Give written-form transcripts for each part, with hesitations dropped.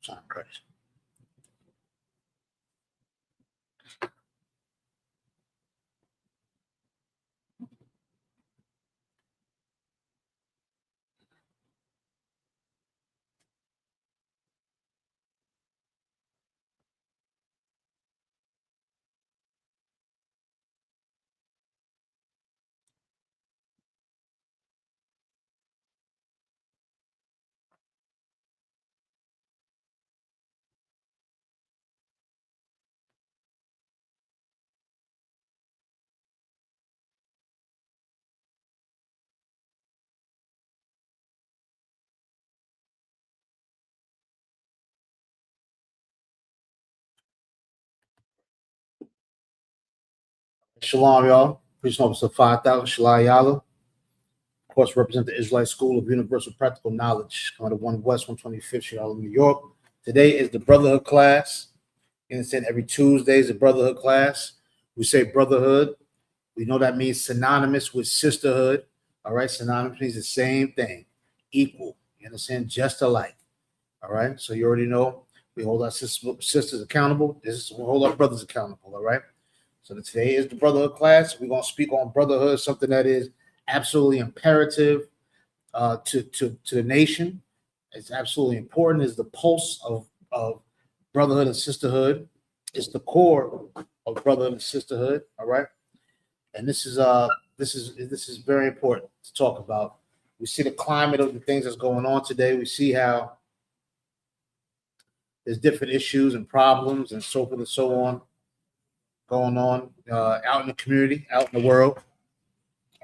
Time crazy. Shalom, y'all. Police Officer 5000, Shalai Yala. Of course, represent the Israelite School of Universal Practical Knowledge, on the 1 West 125th Street, Harlem, New York. Today is the Brotherhood class. You understand? Every Tuesday is the Brotherhood class. We say Brotherhood. We know that means synonymous with sisterhood. All right, synonymous means the same thing, equal. You understand? Just alike. All right, so you already know we hold our sisters accountable. This is we hold our brothers accountable. All right. So today is the Brotherhood class. We're gonna speak on brotherhood, something that is absolutely imperative to the nation. It's absolutely important. It's the pulse of brotherhood and sisterhood. It's the core of brotherhood and sisterhood. All right, and this is very important to talk about. We see the climate of the things that's going on today. We see how there's different issues and problems and so forth and so on going on out in the community, out in the world.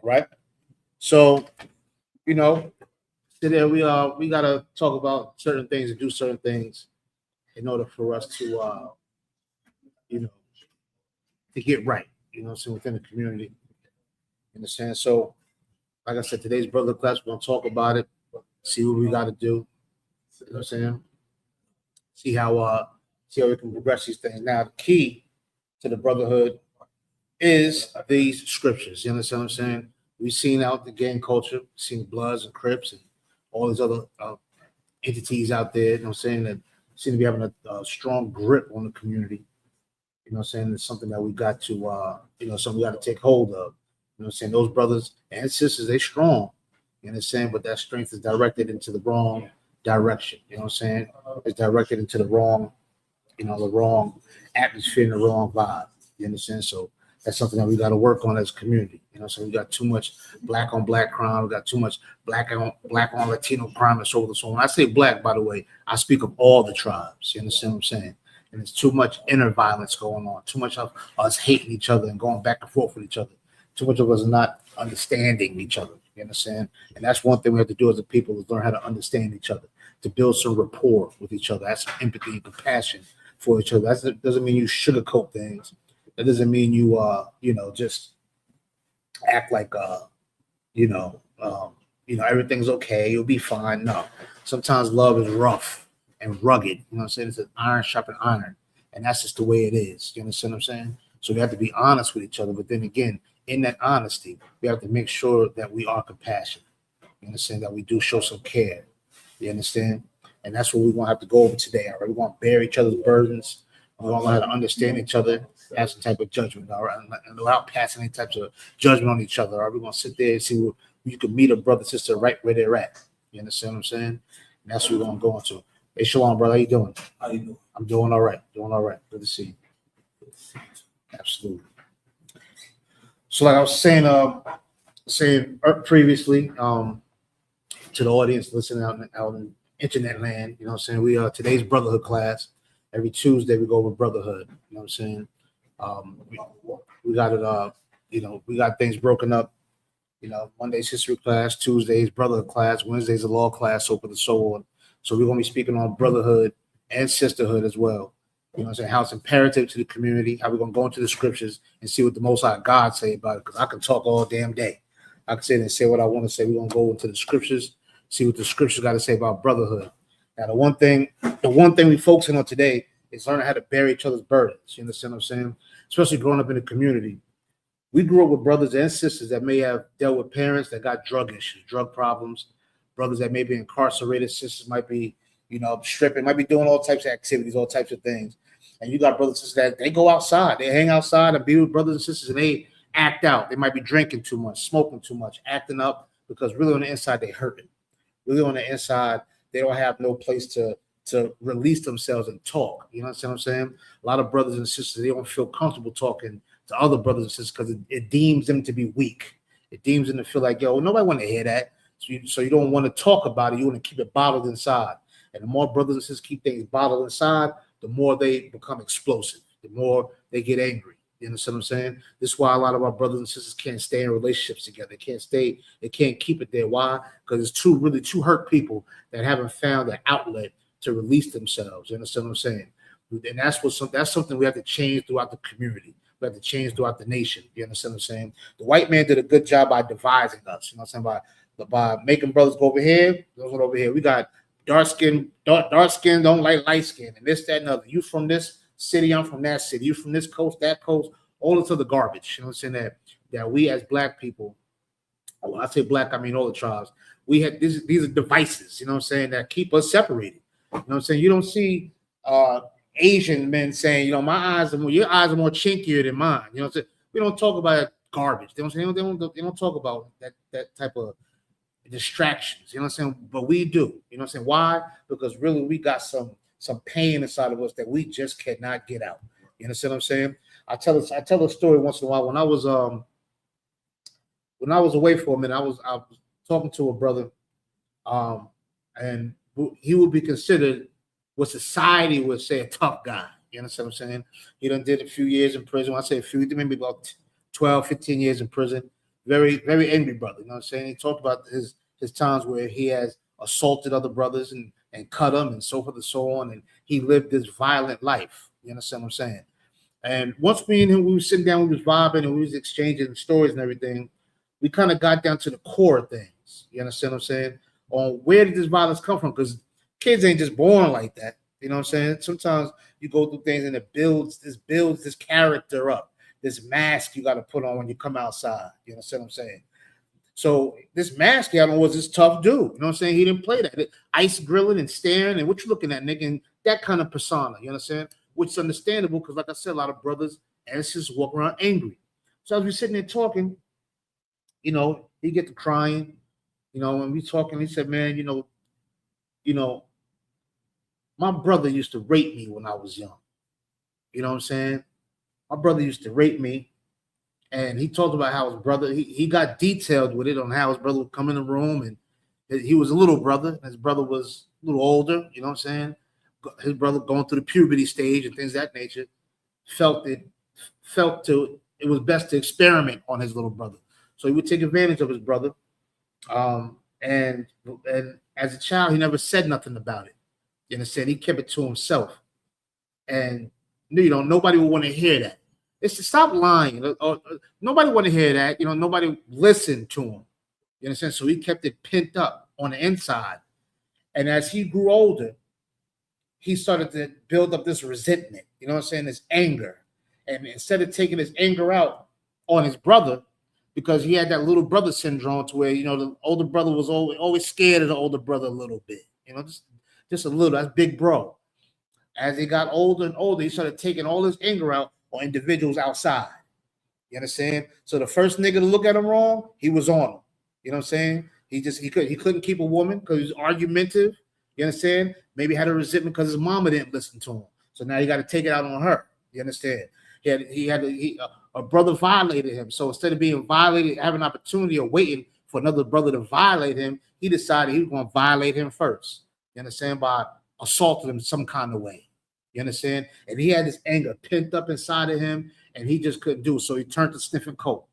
All right. So, you know, today we gotta talk about certain things and do certain things in order for us to you know to get right, so within the community. You understand? So, like I said, today's brother class, we're gonna talk about it, see what we gotta do. You know what I'm saying? See how we can progress these things. Now, the key to the brotherhood is these scriptures. You understand what I'm saying? We've seen out the gang culture, seen Bloods and Crips and all these other entities out there, you know what I'm saying, that seem to be having a strong grip on the community. You know what I'm saying? It's something that we got to, something we got to take hold of. You know what I'm saying? Those brothers and sisters, they strong. You understand? But that strength is directed into the wrong direction. You know what I'm saying? It's directed into the wrong atmosphere and the wrong vibe. You understand? So that's something that we got to work on as a community. So we got too much black on black crime. We got too much black on Latino crime and so on and so on. When I say black, by the way, I speak of all the tribes. You understand what I'm saying? And there's too much inner violence going on. Too much of us hating each other and going back and forth with each other. Too much of us not understanding each other. You understand? And that's one thing we have to do as a people is learn how to understand each other, to build some rapport with each other. That's empathy and compassion for each other. That doesn't mean you sugarcoat things. That doesn't mean you just act like everything's okay, you'll be fine. No. Sometimes love is rough and rugged. You know what I'm saying? It's an iron sharpened iron. And that's just the way it is. You understand what I'm saying? So we have to be honest with each other. But then again, in that honesty, we have to make sure that we are compassionate. You understand? That we do show some care. You understand? And that's what we're going to have to go over today. All right. We're going to bear each other's burdens. We're going to learn how to understand each other, have some type of judgment, all right, and without passing any types of judgment on each other. All right, we're going to sit there and see where you can meet a brother, sister right where they're at. You understand what I'm saying? And that's what we're going to go into. Hey, Shalom, brother. How you doing? How you doing? I'm doing all right. Doing all right. Good to see you. Absolutely. So, like I was saying previously to the audience listening out in internet land, you know what I'm saying? We are today's brotherhood class. Every Tuesday we go over brotherhood. You know what I'm saying? We got it. We got things broken up. Monday's history class, Tuesday's brotherhood class, Wednesday's a law class, so forth and so on. So we're going to be speaking on brotherhood and sisterhood as well. You know what I'm saying? How it's imperative to the community. How we're going to go into the scriptures and see what the Most High God say about it. Because I can talk all damn day. I can sit and say what I want to say. We're going to go into the scriptures, see what the scriptures got to say about brotherhood. Now, the one thing we're focusing on today is learning how to bear each other's burdens. You understand what I'm saying? Especially growing up in the community. We grew up with brothers and sisters that may have dealt with parents that got drug issues, drug problems, brothers that may be incarcerated, sisters might be, stripping, might be doing all types of activities, all types of things. And you got brothers and sisters that they go outside, they hang outside and be with brothers and sisters, and they act out. They might be drinking too much, smoking too much, acting up, because really on the inside they hurting. Really on the inside, they don't have no place to release themselves and talk. You know what I'm saying? A lot of brothers and sisters, they don't feel comfortable talking to other brothers and sisters because it deems them to be weak. It deems them to feel like, yo, nobody want to hear that. So you don't want to talk about it. You want to keep it bottled inside. And the more brothers and sisters keep things bottled inside, the more they become explosive, the more they get angry. You understand what I'm saying? This is why a lot of our brothers and sisters can't stay in relationships together. They can't keep it there. Why? Because it's two hurt people that haven't found an outlet to release themselves. You understand what I'm saying? And that's something we have to change throughout the community. We have to change throughout the nation. You understand what I'm saying? The white man did a good job by dividing us. You know what I'm saying? By making brothers go over here, those go over here. We got dark skin don't like light skin, and this, that, and other. You from this city, I'm from that city. You from this coast, that coast, all into the garbage. You know what I'm saying? That we as black people, when I say black, I mean all the tribes, we had these are devices, you know what I'm saying, that keep us separated. You know what I'm saying? You don't see Asian men saying, your eyes are more chinkier than mine. You know what I'm saying? We don't talk about garbage. They don't talk about that type of distractions. You know what I'm saying? But we do. You know what I'm saying? Why? Because really we got some pain inside of us that we just cannot get out. You understand what I'm saying? I tell a story once in a while. When I was away for a minute, I was talking to a brother, and he would be considered what society would say a tough guy. You understand what I'm saying? He done did a few years in prison. When I say a few, maybe about 12, 15 years in prison. Very, very angry brother. You know what I'm saying? He talked about his times where he has assaulted other brothers and cut them and so forth and so on. And he lived this violent life. You understand what I'm saying? And once me and him, we were sitting down, we was vibing and we was exchanging stories and everything. We kind of got down to the core of things. You understand what I'm saying? On where did this violence come from? Because kids ain't just born like that. You know what I'm saying? Sometimes you go through things and it builds this character up, this mask you got to put on when you come outside. You understand what I'm saying? So this mask he had on was this tough dude. You know what I'm saying? He didn't play that. Ice grilling and staring and what you looking at, nigga, and that kind of persona. You understand? Which is understandable because, like I said, a lot of brothers and sisters walk around angry. So as we sitting there talking, he get to crying. When we talking, he said, man, my brother used to rape me when I was young. You know what I'm saying? My brother used to rape me. And he talked about how his brother, he got detailed with it on how his brother would come in the room. And he was a little brother. His brother was a little older. You know what I'm saying? His brother going through the puberty stage and things of that nature. It was best to experiment on his little brother. So he would take advantage of his brother. And as a child, he never said nothing about it. You understand? He kept it to himself. And, nobody would want to hear that. It's to stop lying. Nobody want to hear that. Nobody listened to him. You understand? So he kept it pent up on the inside. And as he grew older, he started to build up this resentment. You know what I'm saying? This anger. And instead of taking his anger out on his brother, because he had that little brother syndrome to where, the older brother was always scared of the older brother a little bit. Just a little. That's big bro. As he got older and older, he started taking all his anger out on individuals outside. You understand? So the first nigga to look at him wrong, he was on him. You know what I'm saying? He couldn't keep a woman because he was argumentative. You understand? Maybe had a resentment because his mama didn't listen to him. So now you got to take it out on her. You understand? A brother violated him. So instead of being violated, having an opportunity or waiting for another brother to violate him, he decided he was going to violate him first. You understand? By assaulting him some kind of way. You understand? And he had this anger pent up inside of him, and he just couldn't do it. So he turned to sniffing coke.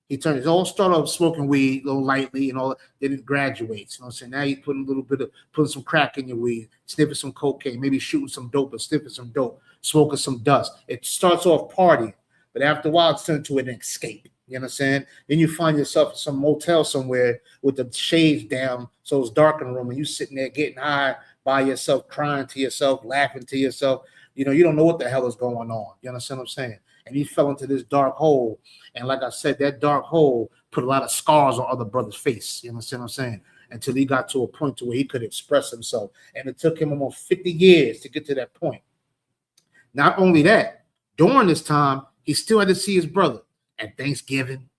He all started off smoking weed, a little lightly, and all. Then it graduates. You know what I'm saying? Now he's putting some crack in your weed, sniffing some cocaine, maybe shooting some dope or sniffing some dope, smoking some dust. It starts off partying, but after a while, it's turned to an escape. You understand? Then you find yourself in some motel somewhere with the shades down, so it's dark in the room, and you sitting there getting high by yourself, crying to yourself, laughing to yourself. You don't know what the hell is going on. You understand what I'm saying? And he fell into this dark hole. And like I said, that dark hole put a lot of scars on other brothers' face. You understand what I'm saying? until he got to a point to where he could express himself. And it took him almost 50 years to get to that point. Not only that, during this time, he still had to see his brother at Thanksgiving,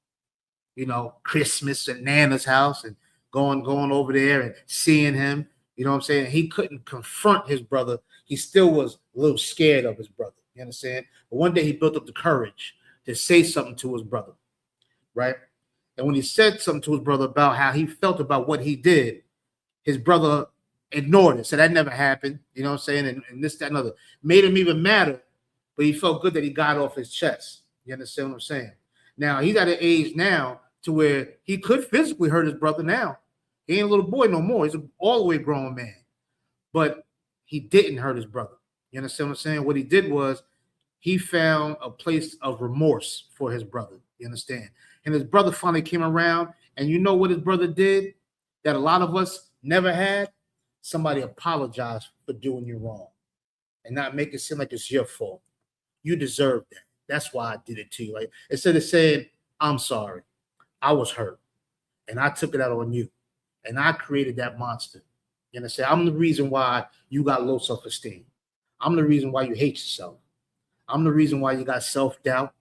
Christmas at Nana's house, and going over there and seeing him. You know what I'm saying? He couldn't confront his brother. He still was a little scared of his brother. You understand? But one day he built up the courage to say something to his brother, right? And when he said something to his brother about how he felt about what he did, his brother ignored it. Said that never happened. You know what I'm saying? And this, that, and other. Made him even madder, but he felt good that he got off his chest. You understand what I'm saying? Now, he's at an age now to where he could physically hurt his brother now. He ain't a little boy no more. He's an all the way grown man. But he didn't hurt his brother. You understand what I'm saying? What he did was he found a place of remorse for his brother. You understand? And his brother finally came around, and you know what his brother did that a lot of us never had? Somebody apologized for doing you wrong and not make it seem like it's your fault. You deserve that. That's why I did it to you. Like, instead of saying, I'm sorry, I was hurt, and I took it out on you, and I created that monster. You understand? I'm the reason why you got low self-esteem. I'm the reason why you hate yourself. I'm the reason why you got self-doubt.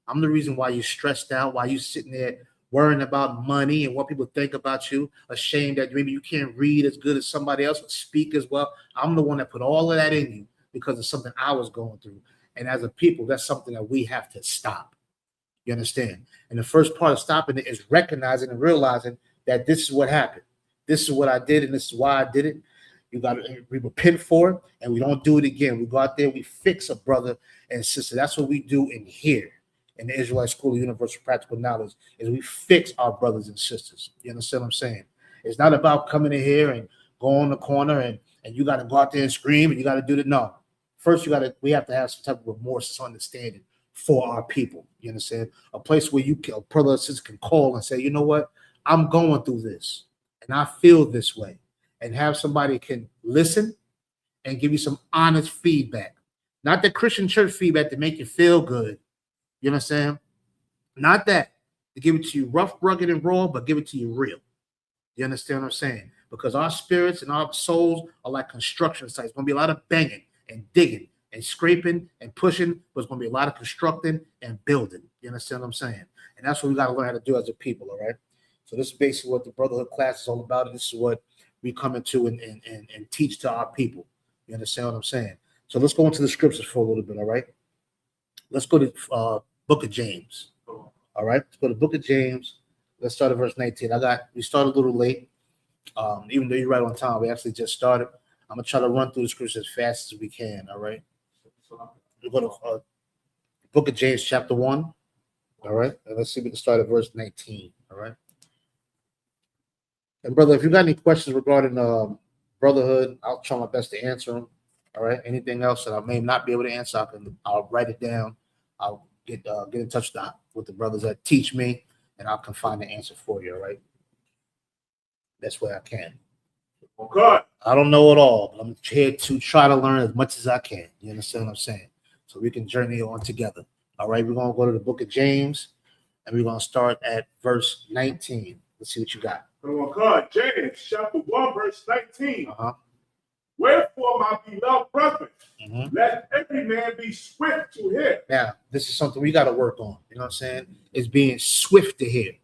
I'm the reason why you're stressed out, why you're sitting there worrying about money and what people think about you, ashamed that maybe you can't read as good as somebody else or speak as well. I'm the one that put all of that in you because of something I was going through. And as a people, that's something that we have to stop. You understand? And the first part of stopping it is recognizing and realizing that this is what happened. This is what I did, and this is why I did it. We repent for it, and we don't do it again. We go out there, we fix a brother and sister. That's what we do in here, in the Israelite School of Universal Practical Knowledge, is we fix our brothers and sisters. You understand what I'm saying? It's not about coming in here and go on the corner and you got to go out there and scream and you got to do it. No. First, we have to have some type of remorse, understanding for our people. You understand? A place where a brother or sister can call and say, you know what? I'm going through this, and I feel this way. And have somebody can listen and give you some honest feedback. Not the Christian church feedback to make you feel good. You know what I'm saying? Not that. To give it to you rough, rugged, and raw, but give it to you real. You understand what I'm saying? Because our spirits and our souls are like construction sites. It's going to be a lot of banging and digging and scraping and pushing, but it's going to be a lot of constructing and building. You understand what I'm saying? And that's what we got to learn how to do as a people, all right? So this is basically what the Brotherhood class is all about. And this is what we come into and teach to our people. You understand what I'm saying? So let's go into the scriptures for a little bit, all right? Let's go to Book of James. All right, let's go to Book of James. Let's start at verse 19. We started a little late. Even though you're right on time, we actually just started. I'm gonna try to run through the scriptures as fast as we can, all right? We'll go to Book of James, chapter 1. All right, and let's see if we can start at verse 19. All right. And brother, if you got any questions regarding Brotherhood, I'll try my best to answer them. All right. Anything else that I may not be able to answer, I'll write it down. I'll get in touch with the brothers that teach me, and I can find the answer for you. All right. That's where I can. Okay. I don't know it all, but I'm here to try to learn as much as I can. You understand what I'm saying? So we can journey on together. All right. We're gonna go to the Book of James, and we're gonna start at verse 19. Let's see what you got. Oh God, James chapter 1, verse 19. Wherefore, my beloved brethren, let every man be swift to hear. Now, this is something we got to work on. You know what I'm saying? It's being swift to hear,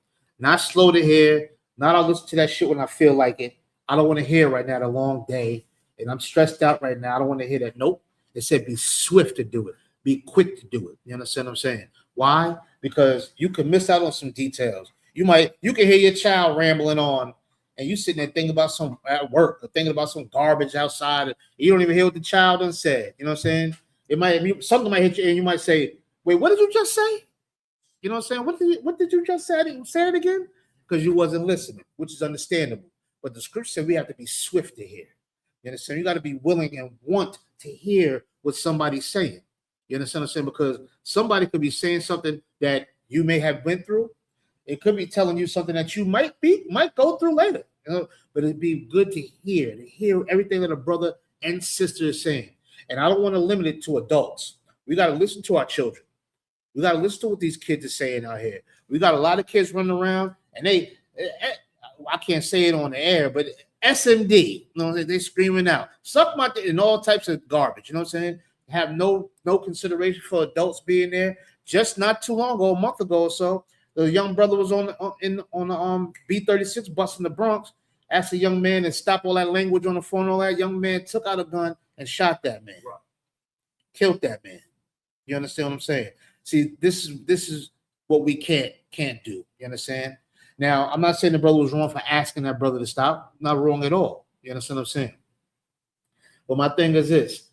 not slow to hear. Not I'll listen to that shit when I feel like it. I don't want to hear right now the long day, and I'm stressed out right now. I don't want to hear that. Nope. It said be swift to do it. Be quick to do it. You understand what I'm saying? Why? Because you can miss out on some details. You can hear your child rambling on, and you sitting there thinking about some at work or thinking about some garbage outside. And you don't even hear what the child done said. You know what I'm saying? Something might hit you, and you might say, "Wait, what did you just say?" You know what I'm saying? What did you just say? Say it again, because you wasn't listening, which is understandable. But the scripture said we have to be swift to hear. You understand? You got to be willing and want to hear what somebody's saying. You understand what I'm saying? Because somebody could be saying something that you may have went through. It could be telling you something that you might go through later, but it'd be good to hear everything that a brother and sister is saying. And I don't want to limit it to adults. We got to listen to our children. We got to listen to what these kids are saying out here. We got a lot of kids running around, and I can't say it on the air, but SMD, you know, they screaming out, suck my dick, and all types of garbage. You know what I'm saying? Have no consideration for adults being there. Just not too long ago, a month ago or so, the young brother was on the B-36 bus in the Bronx. Asked a young man to stop all that language on the phone. All that young man took out a gun and shot that man, killed that man. You understand what I'm saying? See, this is what we can't do. You understand? Now, I'm not saying the brother was wrong for asking that brother to stop. Not wrong at all. You understand what I'm saying? But my thing is this.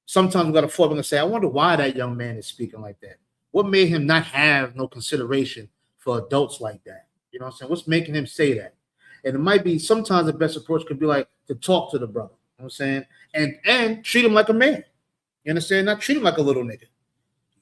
Sometimes we got to fall back and say, I wonder why that young man is speaking like that. What made him not have no consideration for adults like that? You know what I'm saying? What's making him say that? And it might be sometimes the best approach could be like to talk to the brother. You know what I'm saying? And treat him like a man. You understand? Not treat him like a little nigga.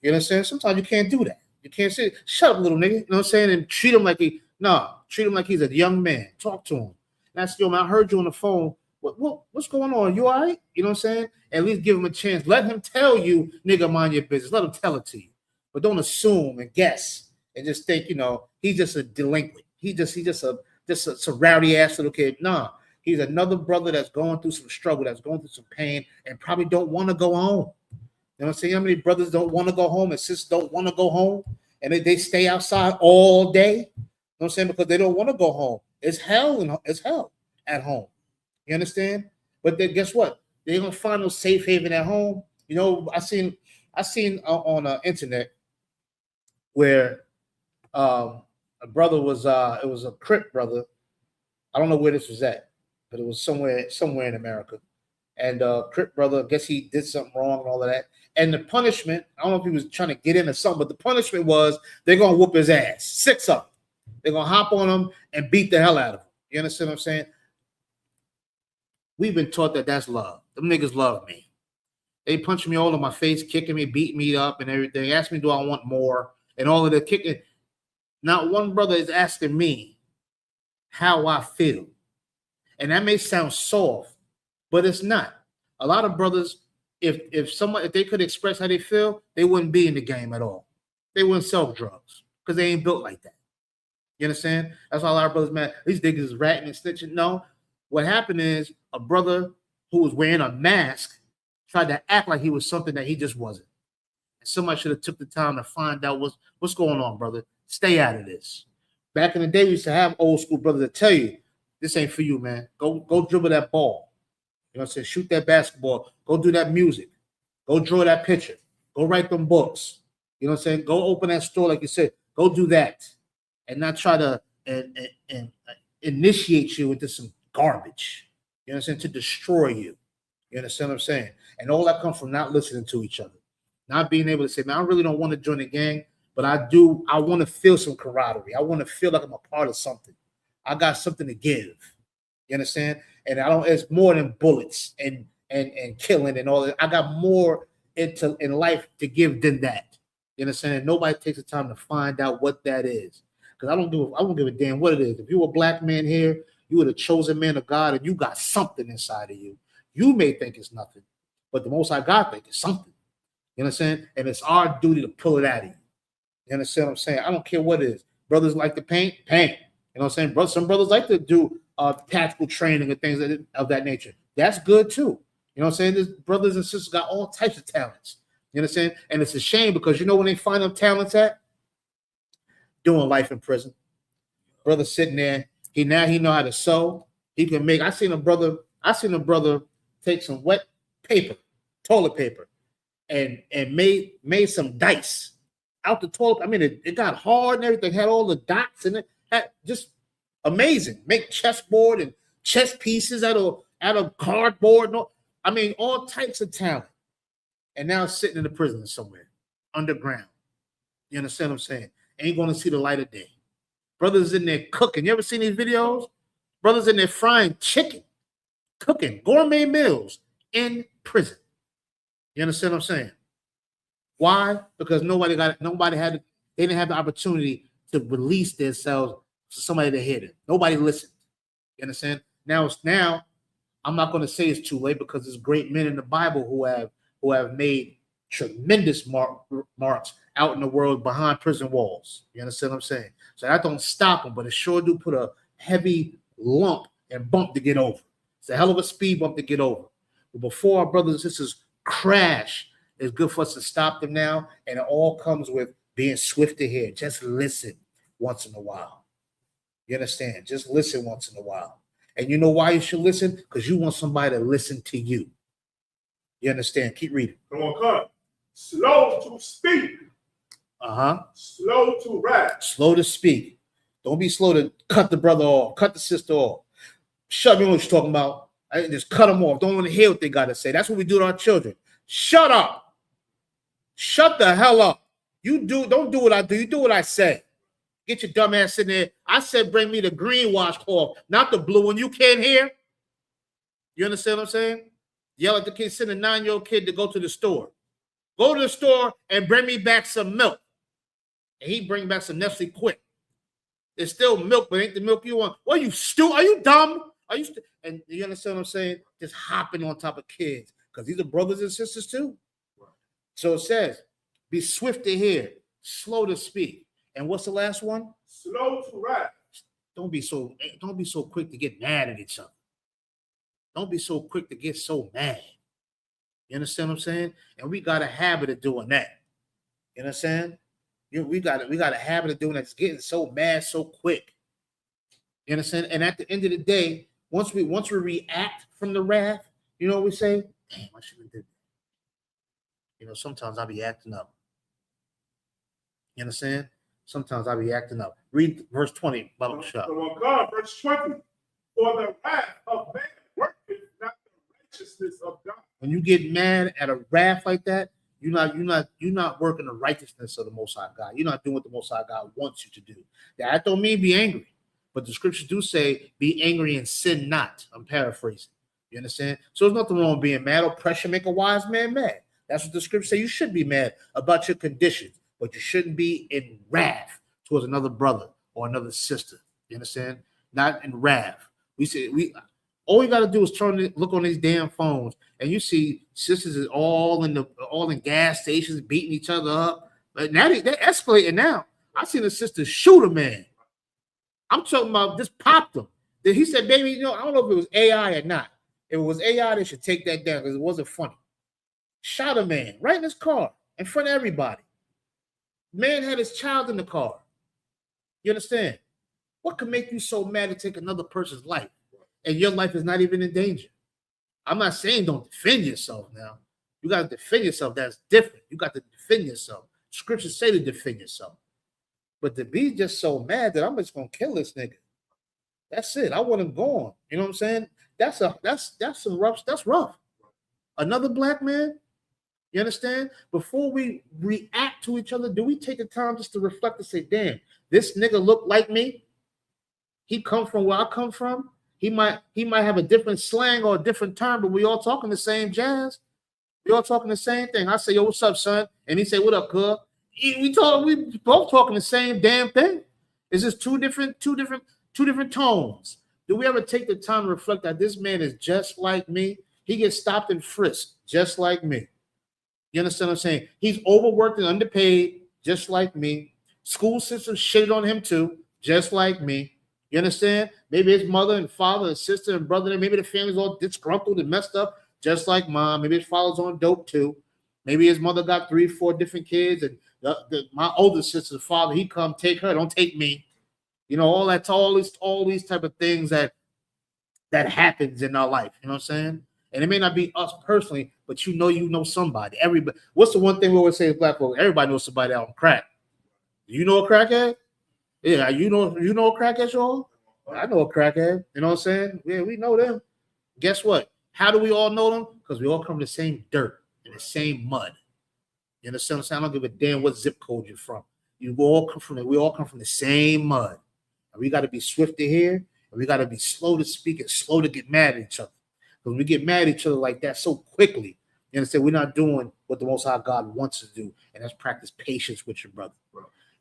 You understand? Sometimes you can't do that. You can't say, shut up, little nigga. You know what I'm saying? And treat him like treat him like he's a young man. Talk to him. That's, yo, man, I heard you on the phone. What's going on? You all right? You know what I'm saying? At least give him a chance. Let him tell you, nigga, mind your business. Let him tell it to you. But don't assume and guess and just think, he's just a delinquent. He's just a rowdy ass little kid. Nah, he's another brother that's going through some struggle, that's going through some pain, and probably don't want to go home. You know what I'm saying? How many brothers don't want to go home and sisters don't want to go home, and they stay outside all day? You know what I'm saying? Because they don't want to go home. It's hell. It's hell at home. You understand? But then guess what? They're gonna find no safe haven at home. I seen on the internet where a brother was it was a Crip brother. I don't know where this was at, but it was somewhere in America. And Crip brother, I guess he did something wrong and all of that. And the punishment, I don't know if he was trying to get into something, but the punishment was they're gonna whoop his ass. 6 of them. They're gonna hop on him and beat the hell out of him. You understand what I'm saying? We've been taught that that's love. Them niggas love me. They punch me all in my face, kicking me, beating me up and everything. Ask me, do I want more? And all of the kicking. Not one brother is asking me how I feel. And that may sound soft, but it's not. A lot of brothers, if they could express how they feel, they wouldn't be in the game at all. They wouldn't sell drugs because they ain't built like that. You understand? That's why a lot of brothers, man, these niggas is ratting and snitching. No. What happened is a brother who was wearing a mask tried to act like he was something that he just wasn't. And somebody should have took the time to find out what's going on, brother. Stay out of this. Back in the day, we used to have old school brothers that tell you, this ain't for you, man. Go dribble that ball. You know what I'm saying? Shoot that basketball. Go do that music. Go draw that picture. Go write them books. You know what I'm saying? Go open that store, like you said. Go do that. And not try to initiate you into some garbage, you understand, to destroy you. You understand what I'm saying? And all that comes from not listening to each other, not being able to say, man, I really don't want to join the gang, but I want to feel some camaraderie. I want to feel like I'm a part of something. I got something to give. You understand? And it's more than bullets and killing and all that. I got more in life to give than that. You understand? And nobody takes the time to find out what that is. Because I won't give a damn what it is. If you were a black man here, you were the chosen man of God, and you got something inside of you. You may think it's nothing, but the Most High God think it's something. You understand? And it's our duty to pull it out of you. You understand what I'm saying? I don't care what it is. Brothers like to paint. You know what I'm saying? Some brothers like to do tactical training and things of that nature. That's good too. You know what I'm saying? There's brothers and sisters got all types of talents. You understand? And it's a shame because when they find them talents at? Doing life in prison. Brother sitting there. He know how to sew. He can make. I seen a brother take some wet paper, toilet paper, and made some dice out the toilet. I mean, it got hard and everything. Had all the dots in it. Had just amazing. Make chessboard and chess pieces out of cardboard. No, I mean all types of talent. And now sitting in the prison somewhere underground. You understand what I'm saying? Ain't going to see the light of day. Brothers in there cooking. You ever seen these videos? Brothers in there frying chicken, cooking gourmet meals in prison. You understand what I'm saying? Why? Because they didn't have the opportunity to release themselves to somebody to hear them. Nobody listened. You understand? Now I'm not going to say it's too late because there's great men in the Bible who have made tremendous marks out in the world behind prison walls. You understand what I'm saying? So that don't stop them, but it sure do put heavy lump and bump to get over. It's a hell of a speed bump to get over. But before our brothers and sisters crash, it's good for us to stop them now. And it all comes with being swift to hear. Just listen once in a while. You understand? Just listen once in a while. And you know why you should listen? Because you want somebody to listen to you. You understand? Keep reading. Come on, come. Slow to speak. Slow to wrath. Slow to speak. Don't be slow to cut the brother off, cut the sister off. Shut me what you're talking about. I just cut them off. Don't want to hear what they got to say. That's what we do to our children. Shut up. Shut the hell up. Don't do what I do. You do what I say. Get your dumb ass in there. I said bring me the green washcloth, not the blue one. You can't hear? You understand what I'm saying? Yell at the kid, send a 9-year-old kid to go to the store. Go to the store and bring me back some milk. And he bring back some Nestle Quick. It's still milk, but ain't the milk you want. What, you stupid? Are you dumb? Are you and you understand what I'm saying? Just hopping on top of kids. Because these are brothers and sisters too. Right. So it says, be swift to hear, slow to speak. And what's the last one? Slow to wrath. Don't be so quick to get mad at each other. Don't be so quick to get so mad. You understand what I'm saying? And we got a habit of doing that. You understand? We got a habit of doing that. It's getting so mad so quick. You understand? And at the end of the day, once we react from the wrath, you know what we say? Damn, I shouldn't have did that. You know, sometimes I be acting up. You understand? Sometimes I be acting up. Read verse 20. Come on, God, verse 20. For the wrath of man worketh not the righteousness of God. When you get mad at a wrath like that, you're not working the righteousness of the Most High God. You're not doing what the Most High God wants you to do. That don't mean be angry, but the scriptures do say, "Be angry and sin not." I'm paraphrasing. You understand? So there's nothing wrong with being mad. Oppression make a wise man mad. That's what the scriptures say. You should be mad about your conditions, but you shouldn't be in wrath towards another brother or another sister. You understand? Not in wrath. All we got to do is look on these damn phones, and you see sisters is all in gas stations beating each other up. But now they're escalating now. I seen a sister shoot a man. I'm talking about just popped him. Then he said, "Baby, you know, I don't know if it was AI or not. If it was AI, they should take that down because it wasn't funny." Shot a man right in his car in front of everybody. Man had his child in the car. You understand? What could make you so mad to take another person's life? And your life is not even in danger. I'm not saying don't defend yourself now. You got to defend yourself. That's different. You got to defend yourself. Scriptures say to defend yourself. But to be just so mad that I'm just going to kill this nigga. That's it. I want him gone. You know what I'm saying? That's rough. Another black man, you understand? Before we react to each other, do we take the time just to reflect and say, damn, this nigga look like me? He come from where I come from? He might have a different slang or a different term, but we all talking the same jazz. We all talking the same thing. I say, yo, what's up, son? And he say, what up, cuz? We both talking the same damn thing. It's just two different tones. Do we ever take the time to reflect that this man is just like me? He gets stopped and frisked just like me. You understand what I'm saying? He's overworked and underpaid just like me. School system shitted on him too, just like me. You understand? Maybe his mother and father and sister and brother, maybe the family's all disgruntled and messed up, just like mom. Maybe his father's on dope too. Maybe his mother got 3-4 different kids, and my older sister's father, he come take her, don't take me. You know, all these type of things that happens in our life. You know what I'm saying? And it may not be us personally, but you know somebody. Everybody. What's the one thing we always say as black folks? Everybody knows somebody out on crack. Do you know a crackhead? Yeah, you know a crackhead, y'all? I know a crackhead. You know what I'm saying? Yeah, we know them. Guess what? How do we all know them? Because we all come from the same dirt and the same mud. You understand what I'm saying? I don't give a damn what zip code you're from. We all come from the same mud. And we got to be swift to hear, and we got to be slow to speak and slow to get mad at each other. Because we get mad at each other like that so quickly, you understand? We're not doing what the Most High God wants us to do, and that's practice patience with your brother.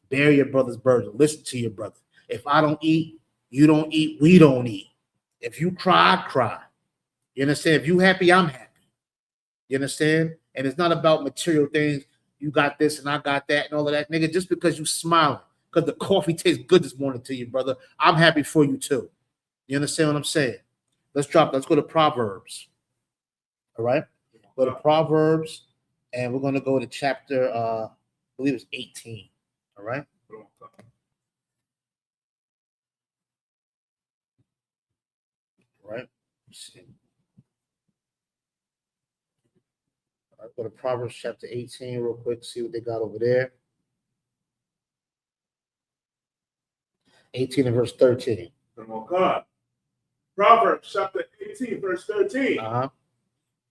Bear your brother's burden. Listen to your brother. If I don't eat, you don't eat, we don't eat. If you cry, I cry. You understand? If you happy, I'm happy. You understand? And it's not about material things. You got this and I got that and all of that. Nigga, just because you smiling, because the coffee tastes good this morning to you, brother. I'm happy for you too. You understand what I'm saying? Let's go to Proverbs. All right. Go to Proverbs, and we're going to go to chapter, I believe it's 18. All right. Right. Let's see. All right, go to Proverbs chapter 18 real quick, see what they got over there. 18 and verse 13. Oh God. Proverbs chapter 18, verse 13. Uh-huh.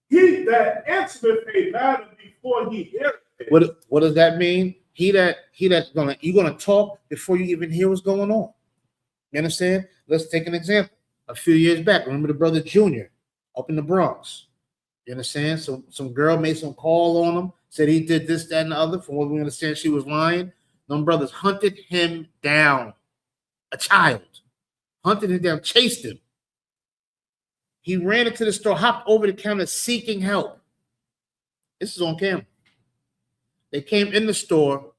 He that answereth a matter before he heareth it. What does that mean? You're gonna talk before you even hear what's going on. You understand? Let's take an example. A few years back, remember the brother Junior up in the Bronx. You understand? So some girl made some call on him, said he did this, that, and the other. From what we understand, she was lying. Them brothers hunted him down. A child. Hunted him down, chased him. He ran into the store, hopped over the counter seeking help. This is on camera. They came in the store,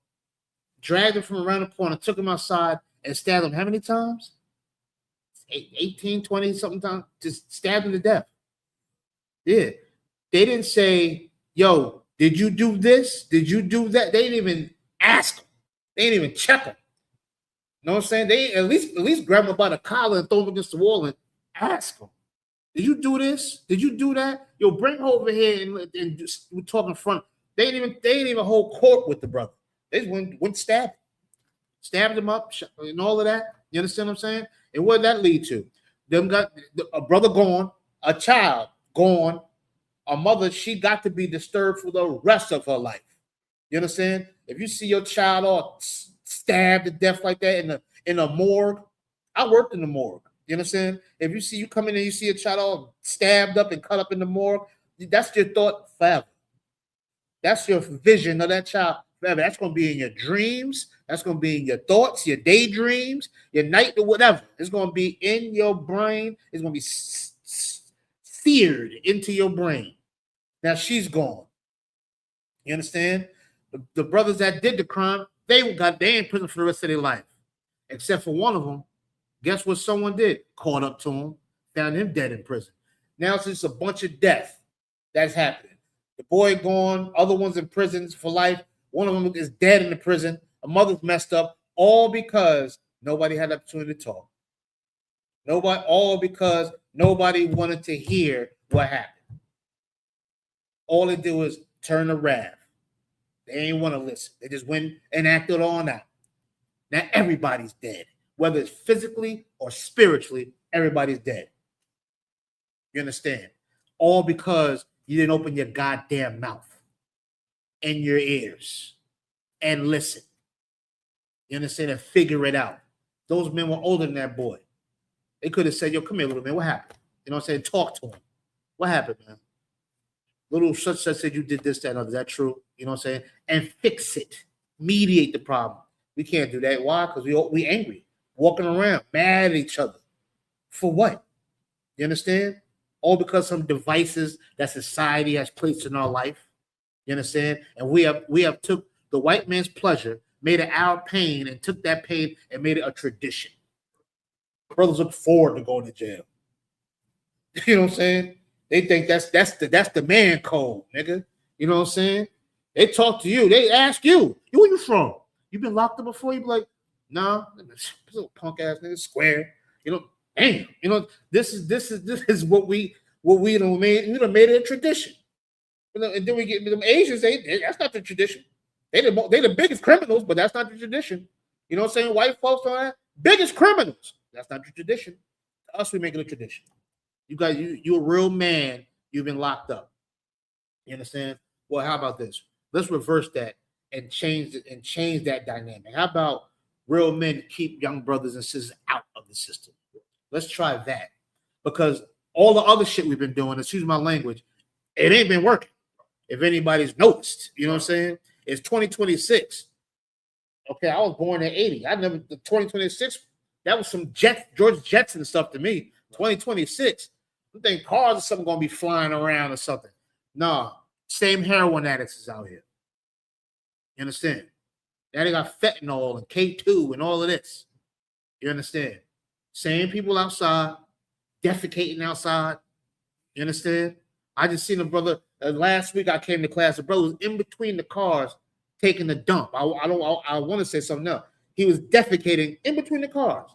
dragged him from around the corner, took him outside, and stabbed him how many times? 18, 20 something times. Just stabbed him to death. Yeah. They didn't say, yo, did you do this? Did you do that? They didn't even ask him. They didn't even check him. You know what I'm saying? They at least grab him by the collar and throw him against the wall and ask him. Did you do this? Did you do that? Yo, bring her over here and just we talk in front. They didn't even hold court with the brother. They just went stabbed him up and all of that. You understand what I'm saying? And what did that lead to? Them got a brother gone, a child gone, a mother. She got to be disturbed for the rest of her life. You understand? If you see your child all stabbed to death like that in a morgue, I worked in the morgue. You understand? If you come in and you see a child all stabbed up and cut up in the morgue, that's your thought forever. That's your vision of that child forever. That's going to be in your dreams. That's going to be in your thoughts, your daydreams, your night, or whatever. It's going to be in your brain. It's going to be seared into your brain. Now she's gone. You understand? The brothers that did the crime, they in prison for the rest of their life. Except for one of them. Guess what someone did? Caught up to him, found him dead in prison. Now it's just a bunch of death that's happening. The boy gone, other ones in prisons for life. One of them is dead in the prison. A mother's messed up, all because nobody had the opportunity to talk. All because nobody wanted to hear what happened. All they did was turn the rav. They ain't want to listen. They just went and acted on out. Now everybody's dead. Whether it's physically or spiritually, everybody's dead. You understand? All because you didn't open your goddamn mouth and your ears and listen. You understand? And figure it out. Those men were older than that boy. They could have said, yo, come here, little man. What happened? You know what I'm saying? Talk to him. What happened, man? Little such said you did this, that, and other. Is that true? You know what I'm saying? And fix it. Mediate the problem. We can't do that. Why? Because we angry. Walking around, mad at each other. For what? You understand? All because some devices that society has placed in our life. You understand? And we have took the white man's pleasure, made it our pain, and took that pain and made it a tradition. Brothers look forward to going to jail. You know what I'm saying? They think that's the man code, nigga. You know what I'm saying? They talk to you. They ask you, where you from? You been locked up before? You be like, nah, this little punk ass nigga, square. You know, damn. You know, this is what we done made. We done made it a tradition. You know, and then we get them Asians. That's not the tradition. They the biggest criminals, but that's not the tradition. You know what I'm saying? White folks are biggest criminals. That's not the tradition. To us, we make it a tradition. You a real man. You've been locked up. You understand? Well, how about this? Let's reverse that and change that dynamic. How about real men keep young brothers and sisters out of the system? Let's try that. Because all the other shit we've been doing, excuse my language, it ain't been working. If anybody's noticed, you know what I'm saying? It's 2026. Okay, I was born in 80. The 2026, that was some George Jetson stuff to me. 2026. I think cars or something gonna be flying around or something. No, same heroin addicts is out here. You understand? Now they got fentanyl and K2 and all of this. You understand? Same people outside, defecating outside. You understand? I just seen a brother last week. I came to class. The brother was in between the cars taking a dump. I want to say something else. He was defecating in between the cars.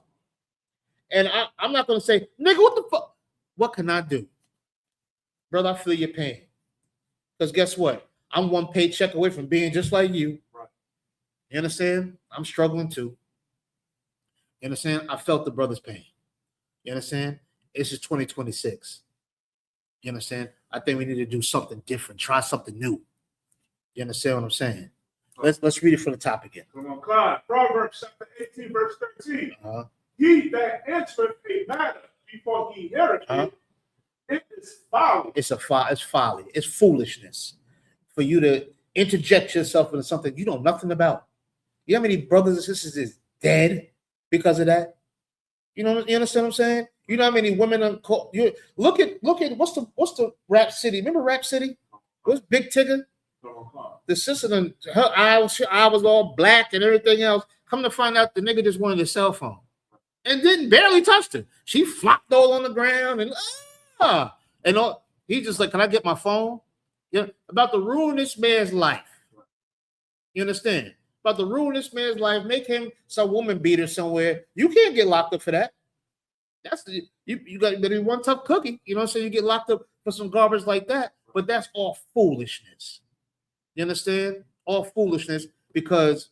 And I'm not going to say, nigga, what the fuck? What can I do? Brother, I feel your pain. Because guess what? I'm one paycheck away from being just like you. Right. You understand? I'm struggling too. You understand? I felt the brother's pain. You understand? It's just 2026. You understand? I think we need to do something different. Try something new. You understand what I'm saying? Let's read it from the top again. Come on, Clyde. Proverbs chapter 18, verse 13. He that answereth a matter before he heareth it, it is folly. It's folly. It's foolishness for you to interject yourself into something you know nothing about. You know how many brothers and sisters is dead because of that? You understand what I'm saying? You know how many women are caught? You look at what's the Rap City? Remember Rap City? What's Big Tigger? The sister, her eye was all black and everything else. Come to find out, the nigga just wanted a cell phone and didn't barely touch her. She flopped all on the ground and all. He just like, can I get my phone? You know, about to ruin this man's life. You understand? About to ruin this man's life, make him some woman beater somewhere. You can't get locked up for that. That's you got to be one tough cookie. You know what I'm saying? You get locked up for some garbage like that. But that's all foolishness. You understand? All foolishness because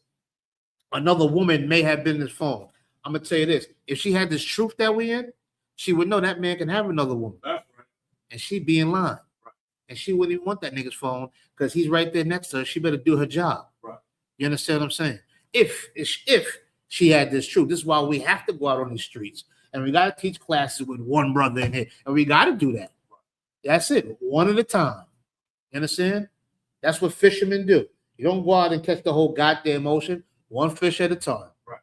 another woman may have been in his phone. I'm gonna tell you this: if she had this truth that we in, she would know that man can have another woman. That's right. And she'd be in line. Right. And she wouldn't even want that nigga's phone because he's right there next to her. She better do her job. Right. You understand what I'm saying? If she had this truth, this is why we have to go out on these streets. And we got to teach classes with one brother in here. And we got to do that. That's it. One at a time. You understand? That's what fishermen do. You don't go out and catch the whole goddamn ocean. One fish at a time. Right.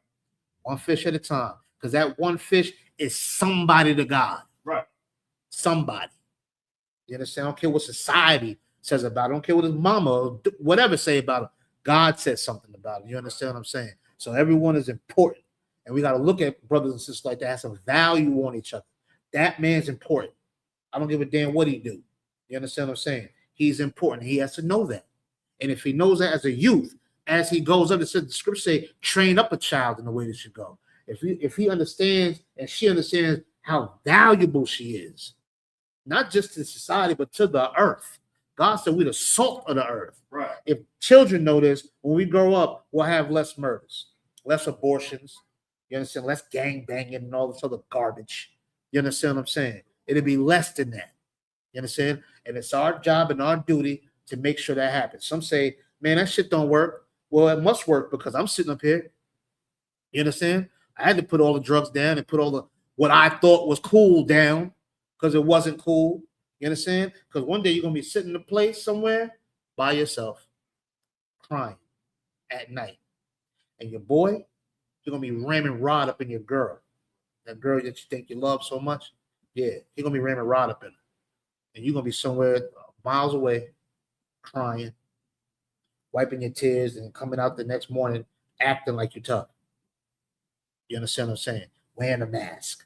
One fish at a time. Because that one fish is somebody to God. Right. Somebody. You understand? I don't care what society says about it. I don't care what his mama or whatever say about it. God says something about it. You understand what I'm saying? So everyone is important. And we got to look at brothers and sisters like that, have some value on each other. That man's important. I don't give a damn what he do. You understand what I'm saying? He's important. He has to know that. And if he knows that as a youth, as he goes up, the scripture say, train up a child in the way they should go. If he understands and she understands how valuable she is, not just to society, but to the earth. God said we're the salt of the earth. Right. If children know this, when we grow up, we'll have less murders, less abortions, you understand, less gang banging and all this other garbage. You understand what I'm saying? It'll be less than that. You understand? And it's our job and our duty to make sure that happens. Some say, man, that shit don't work. Well, it must work because I'm sitting up here. You understand? I had to put all the drugs down and put all the what I thought was cool down because it wasn't cool. You understand? Because one day you're going to be sitting in a place somewhere by yourself, crying at night. And your boy, you're going to be ramming rod up in your girl. That girl that you think you love so much, yeah, you're going to be ramming rod up in her. And you're going to be somewhere miles away, crying, wiping your tears, and coming out the next morning acting like you're tough. You understand what I'm saying? Wearing a mask.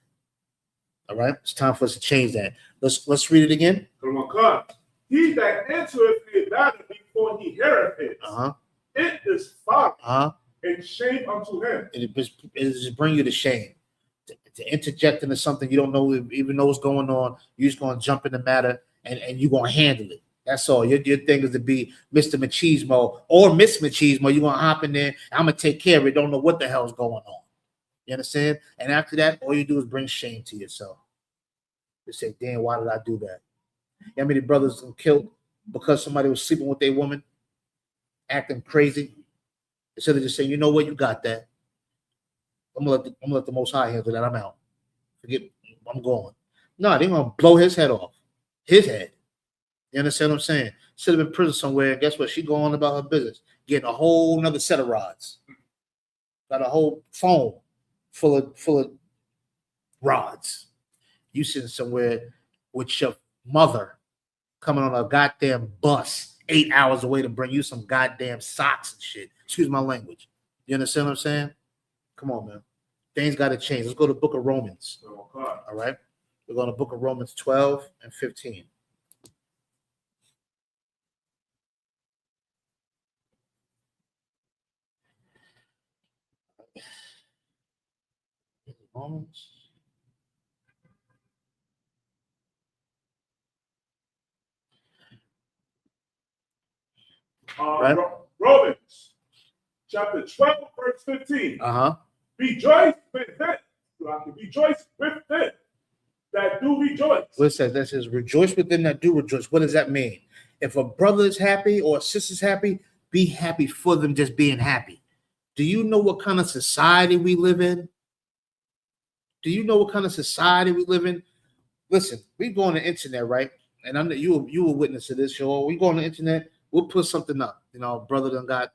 All right? It's time for us to change that. Let's read it again. Come on, come. He that answereth a matter before he heareth it, it is folly and shame unto him. It just bring you to shame. To interject into something you don't know, even know what's going on, you're just going to jump in the matter and you're going to handle it. That's all. Your thing is to be Mr. Machismo or Miss Machismo. You're going to hop in there. I'm going to take care of it. Don't know what the hell's going on. You understand? And after that, all you do is bring shame to yourself. You say, damn, why did I do that? You know how many brothers were killed because somebody was sleeping with their woman, acting crazy? Instead of just saying, you know what, you got that. I'm gonna let the Most High handle that. I'm out. Forget, I'm going. No, they're gonna blow his head off. His head. You understand what I'm saying? Should have been in prison somewhere. And guess what? She going on about her business, getting a whole nother set of rods. Got a whole phone full of rods. You sitting somewhere with your mother coming on a goddamn bus 8 hours away to bring you some goddamn socks and shit. Excuse my language. You understand what I'm saying? Come on, man. Things got to change. Let's go to the book of Romans. All right. We're going to book of Romans 12 and 15. Romans. Right. Romans chapter 12, verse 15. Rejoice with them. So I can rejoice with them that do rejoice. What it says, that says, rejoice with them that do rejoice. What does that mean? If a brother is happy or a sister's happy, be happy for them just being happy. Do you know what kind of society we live in? Do you know what kind of society we live in? Listen, we go on the internet, right? And I'm you were witness to this show. We go on the internet, we'll put something up. You know, brother done got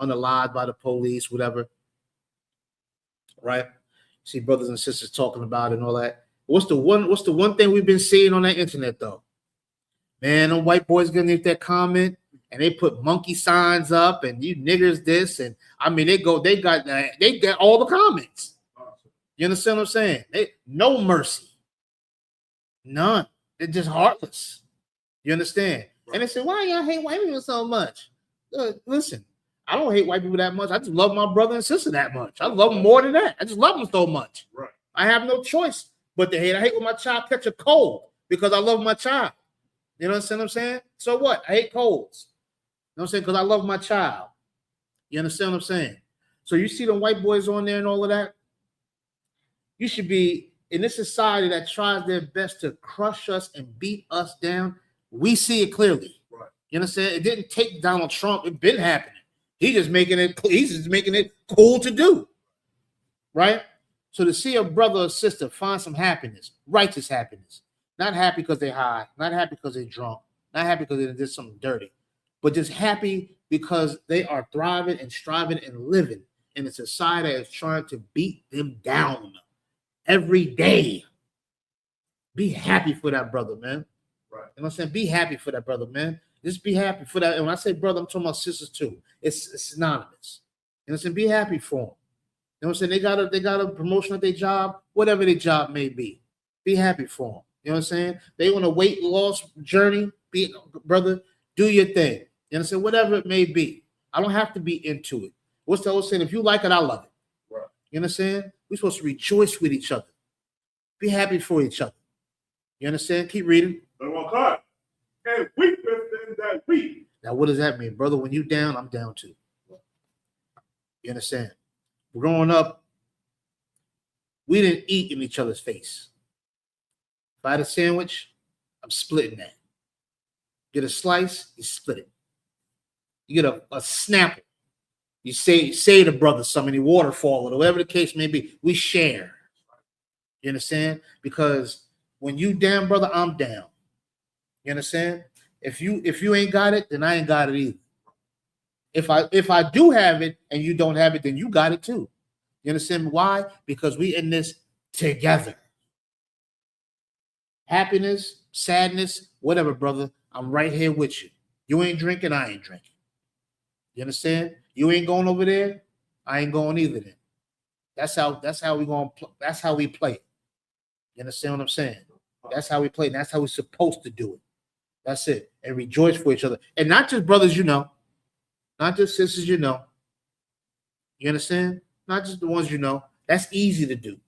unalived by the police, whatever. Right? See brothers and sisters talking about it and all that. What's the one thing we've been seeing on that internet though? Man, them white boys gonna leave that comment and they put monkey signs up and you niggers this and I mean they got all the comments. You understand what I'm saying? No mercy, none. They're just heartless. You understand? Right. And they say, why y'all hate white people so much? Listen, I don't hate white people that much. I just love my brother and sister that much. I love them more than that. I just love them so much. Right. I have no choice but to hate. I hate when my child catch a cold because I love my child. You know what I'm saying? So what? I hate colds. You know what I'm saying? Because I love my child. You understand what I'm saying? So you see the white boys on there and all of that? You should be in this society that tries their best to crush us and beat us down. We see it clearly. Right. You understand? It didn't take Donald Trump. It's been happening. He's just making it cool to do. Right? So to see a brother or sister find some happiness, righteous happiness, not happy because they're high, not happy because they're drunk, not happy because they did something dirty, but just happy because they are thriving and striving and living in a society that is trying to beat them down every day. Be happy for that brother, man. Right. You know what I'm saying? Be happy for that brother, man. Just be happy for that. And when I say brother, I'm talking about sisters too. It's synonymous. You know what I'm saying? Be happy for them. You know what I'm saying? They got a promotion at their job, whatever their job may be. Be happy for them. You know what I'm saying? They on a weight loss journey. Brother, do your thing. You understand? Whatever it may be. I don't have to be into it. What's the old saying? If you like it, I love it. Right. You understand? We're supposed to rejoice with each other. Be happy for each other. You understand? Keep reading. And weep with them that weep. Now, what does that mean? Brother, when you down, I'm down too. You understand? Growing up, we didn't eat in each other's face. If I had a sandwich, I'm splitting that. Get a slice, you split it. You get a snapple. You say to brother something, you waterfall or whatever the case may be. We share. You understand? Because when you down, brother, I'm down. You understand? If you ain't got it, then I ain't got it either. If I do have it and you don't have it, then you got it too. You understand why? Because we in this together. Happiness, sadness, whatever, brother. I'm right here with you. You ain't drinking, I ain't drinking. You understand? You ain't going over there, I ain't going either. Then that's how we play it. You understand what I'm saying? That's how we play. And that's how we're supposed to do it. That's it. And rejoice for each other, and not just brothers, you know, not just sisters, you know. You understand? Not just the ones you know. That's easy to do.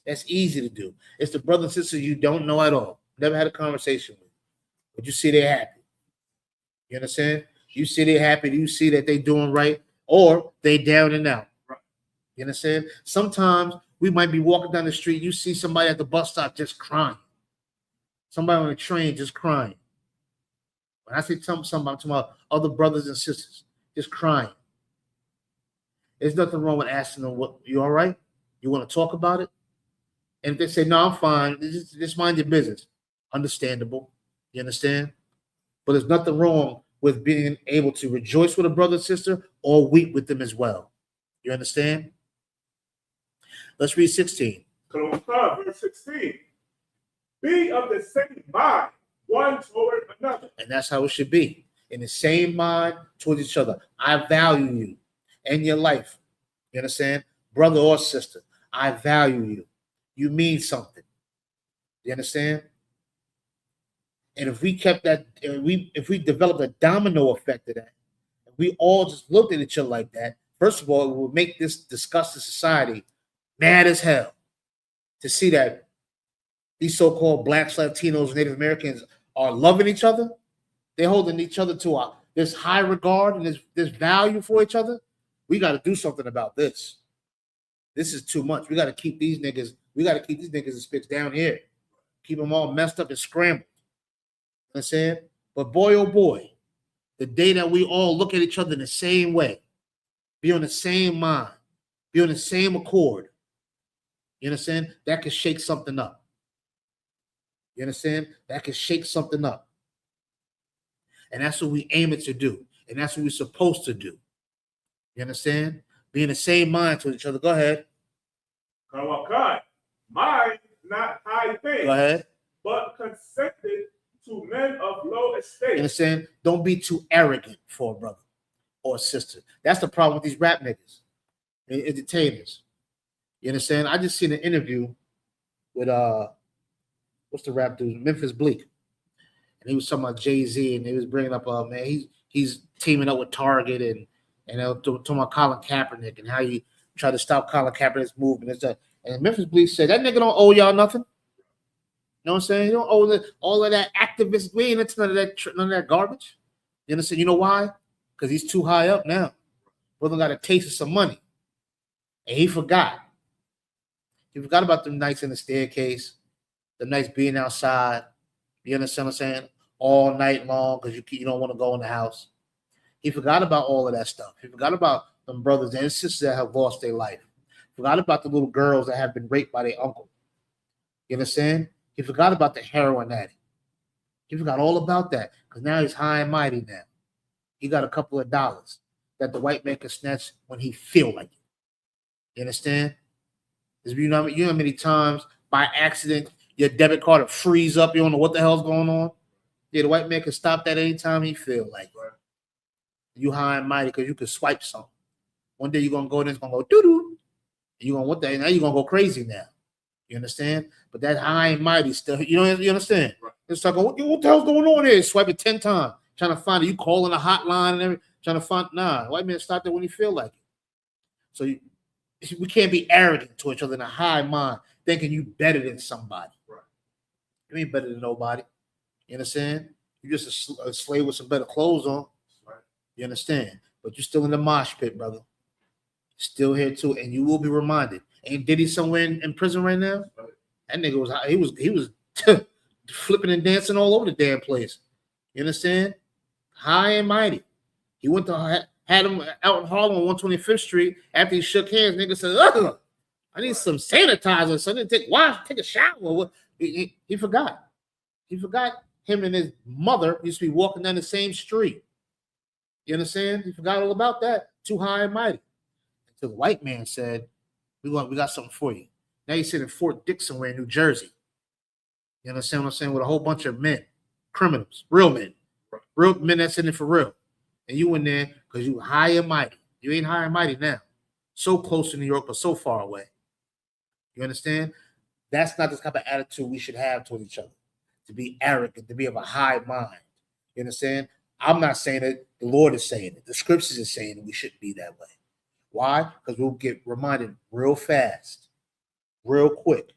That's easy to do. It's the brothers and sisters you don't know at all. Never had a conversation with, but you see they're happy. You understand? You see they're happy. You see that they're doing right, or they down and out. You understand? Sometimes we might be walking down the street. You see somebody at the bus stop just crying. Somebody on the train just crying. When I say something, I'm talking about other brothers and sisters just crying. There's nothing wrong with asking them, "What, you all right? You want to talk about it?" And if they say, "No, I'm fine," just mind your business. Understandable. You understand? But there's nothing wrong with being able to rejoice with a brother and sister or weep with them as well. You understand? Let's read 16. Verse 16. Be of the same mind, one toward another. And that's how it should be. In the same mind towards each other. I value you. in your life. You understand? Brother or sister, I value you. You mean something. You understand? And if we kept that, if we developed a domino effect of that, we all just looked at each other like that, first of all, it would make this disgusting society mad as hell to see that these so-called blacks, Latinos, Native Americans are loving each other. They're holding each other to this high regard and this value for each other. We got to do something about this. This is too much. We got to keep these niggas. We got to keep these niggas and spits down here. Keep them all messed up and scrambled. You know what I'm saying? But boy, oh boy, the day that we all look at each other in the same way, be on the same mind, be on the same accord, you understand? That could shake something up. You understand? That could shake something up. And that's what we aim it to do. And that's what we're supposed to do. You understand? Be in the same mind to each other. Go ahead. Mind, not high things. Go ahead. But consented to men of low estate. You understand? Don't be too arrogant for a brother or a sister. That's the problem with these rap niggas, entertainers. You understand? I just seen an interview with what's the rap dude? Memphis Bleak. And he was talking about Jay-Z, and he was bringing up man, he's teaming up with Target and talking about Colin Kaepernick and how you try to stop Colin Kaepernick's movement. And Memphis Bleak said that nigga don't owe y'all nothing. You know what I'm saying? You don't owe all of that activist. We ain't into none of that garbage. You understand? You know why? Because he's too high up now. Brother got a taste of some money. And he forgot. He forgot about them nights in the staircase, the nights being outside. You understand what I'm saying? All night long because you don't want to go in the house. He forgot about all of that stuff. He forgot about them brothers and sisters that have lost their life. Forgot about the little girls that have been raped by their uncle. You understand? He forgot about the heroin addict. He forgot all about that because now he's high and mighty now. He got a couple of dollars that the white man can snatch when he feel like it. You understand? You know how many times by accident your debit card will freeze up. You don't know what the hell's going on. Yeah, the white man can stop that anytime he feel like it. You high and mighty because you can swipe something. One day you're gonna go in, it's gonna go doo-doo. You're gonna what that now you're gonna go crazy now. You understand? But that high and mighty still, you understand? Right. It's like, what the hell's going on here? Swipe it 10 times, trying to find it. You calling a hotline and everything, trying to find, white man stop that when he feel like it. So we can't be arrogant to each other in a high mind, thinking you better than somebody. Right. You ain't better than nobody. You understand? You're just a slave with some better clothes on. Right. You understand? But you're still in the mosh pit, brother. Still here too, and you will be reminded. Ain't Diddy somewhere in prison right now? Right. That nigga was flipping and dancing all over the damn place. You understand? High and mighty. He went to had him out in Harlem on 125th Street. After he shook hands, nigga said, "Ugh, I need some sanitizer. So I didn't take a shower." He forgot. He forgot him and his mother used to be walking down the same street. You understand? He forgot all about that. Too high and mighty. Until the white man said, we got something for you. Now you sit in Fort Dix somewhere in New Jersey. You understand what I'm saying? With a whole bunch of men, criminals, real men that's in it for real. And you in there because you high and mighty. You ain't high and mighty now. So close to New York, but so far away. You understand? That's not the type of attitude we should have toward each other. To be arrogant, to be of a high mind. You understand? I'm not saying it. The Lord is saying it. The scriptures is saying it. We shouldn't be that way. Why? Because we'll get reminded real fast, real quick.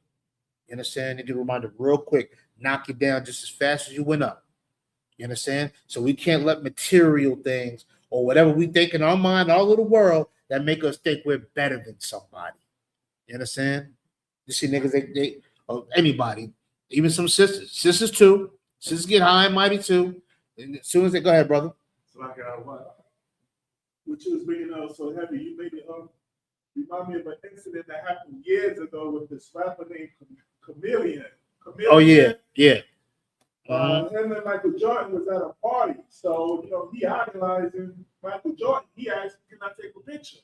You understand? You get reminded real quick. Knock you down just as fast as you went up. You understand? So we can't let material things or whatever we think in our mind, our little world, that make us think we're better than somebody. You understand? You see niggas, they anybody, even some sisters too. Sisters get high and mighty too. And as soon as they go ahead, brother. So like what you was bringing up so heavy, you made it remind me of an incident that happened years ago with this rapper named Chameleon. Oh yeah. Him and Michael Jordan was at a party, so he idolizing Michael Jordan. He asked, "Can I take a picture?"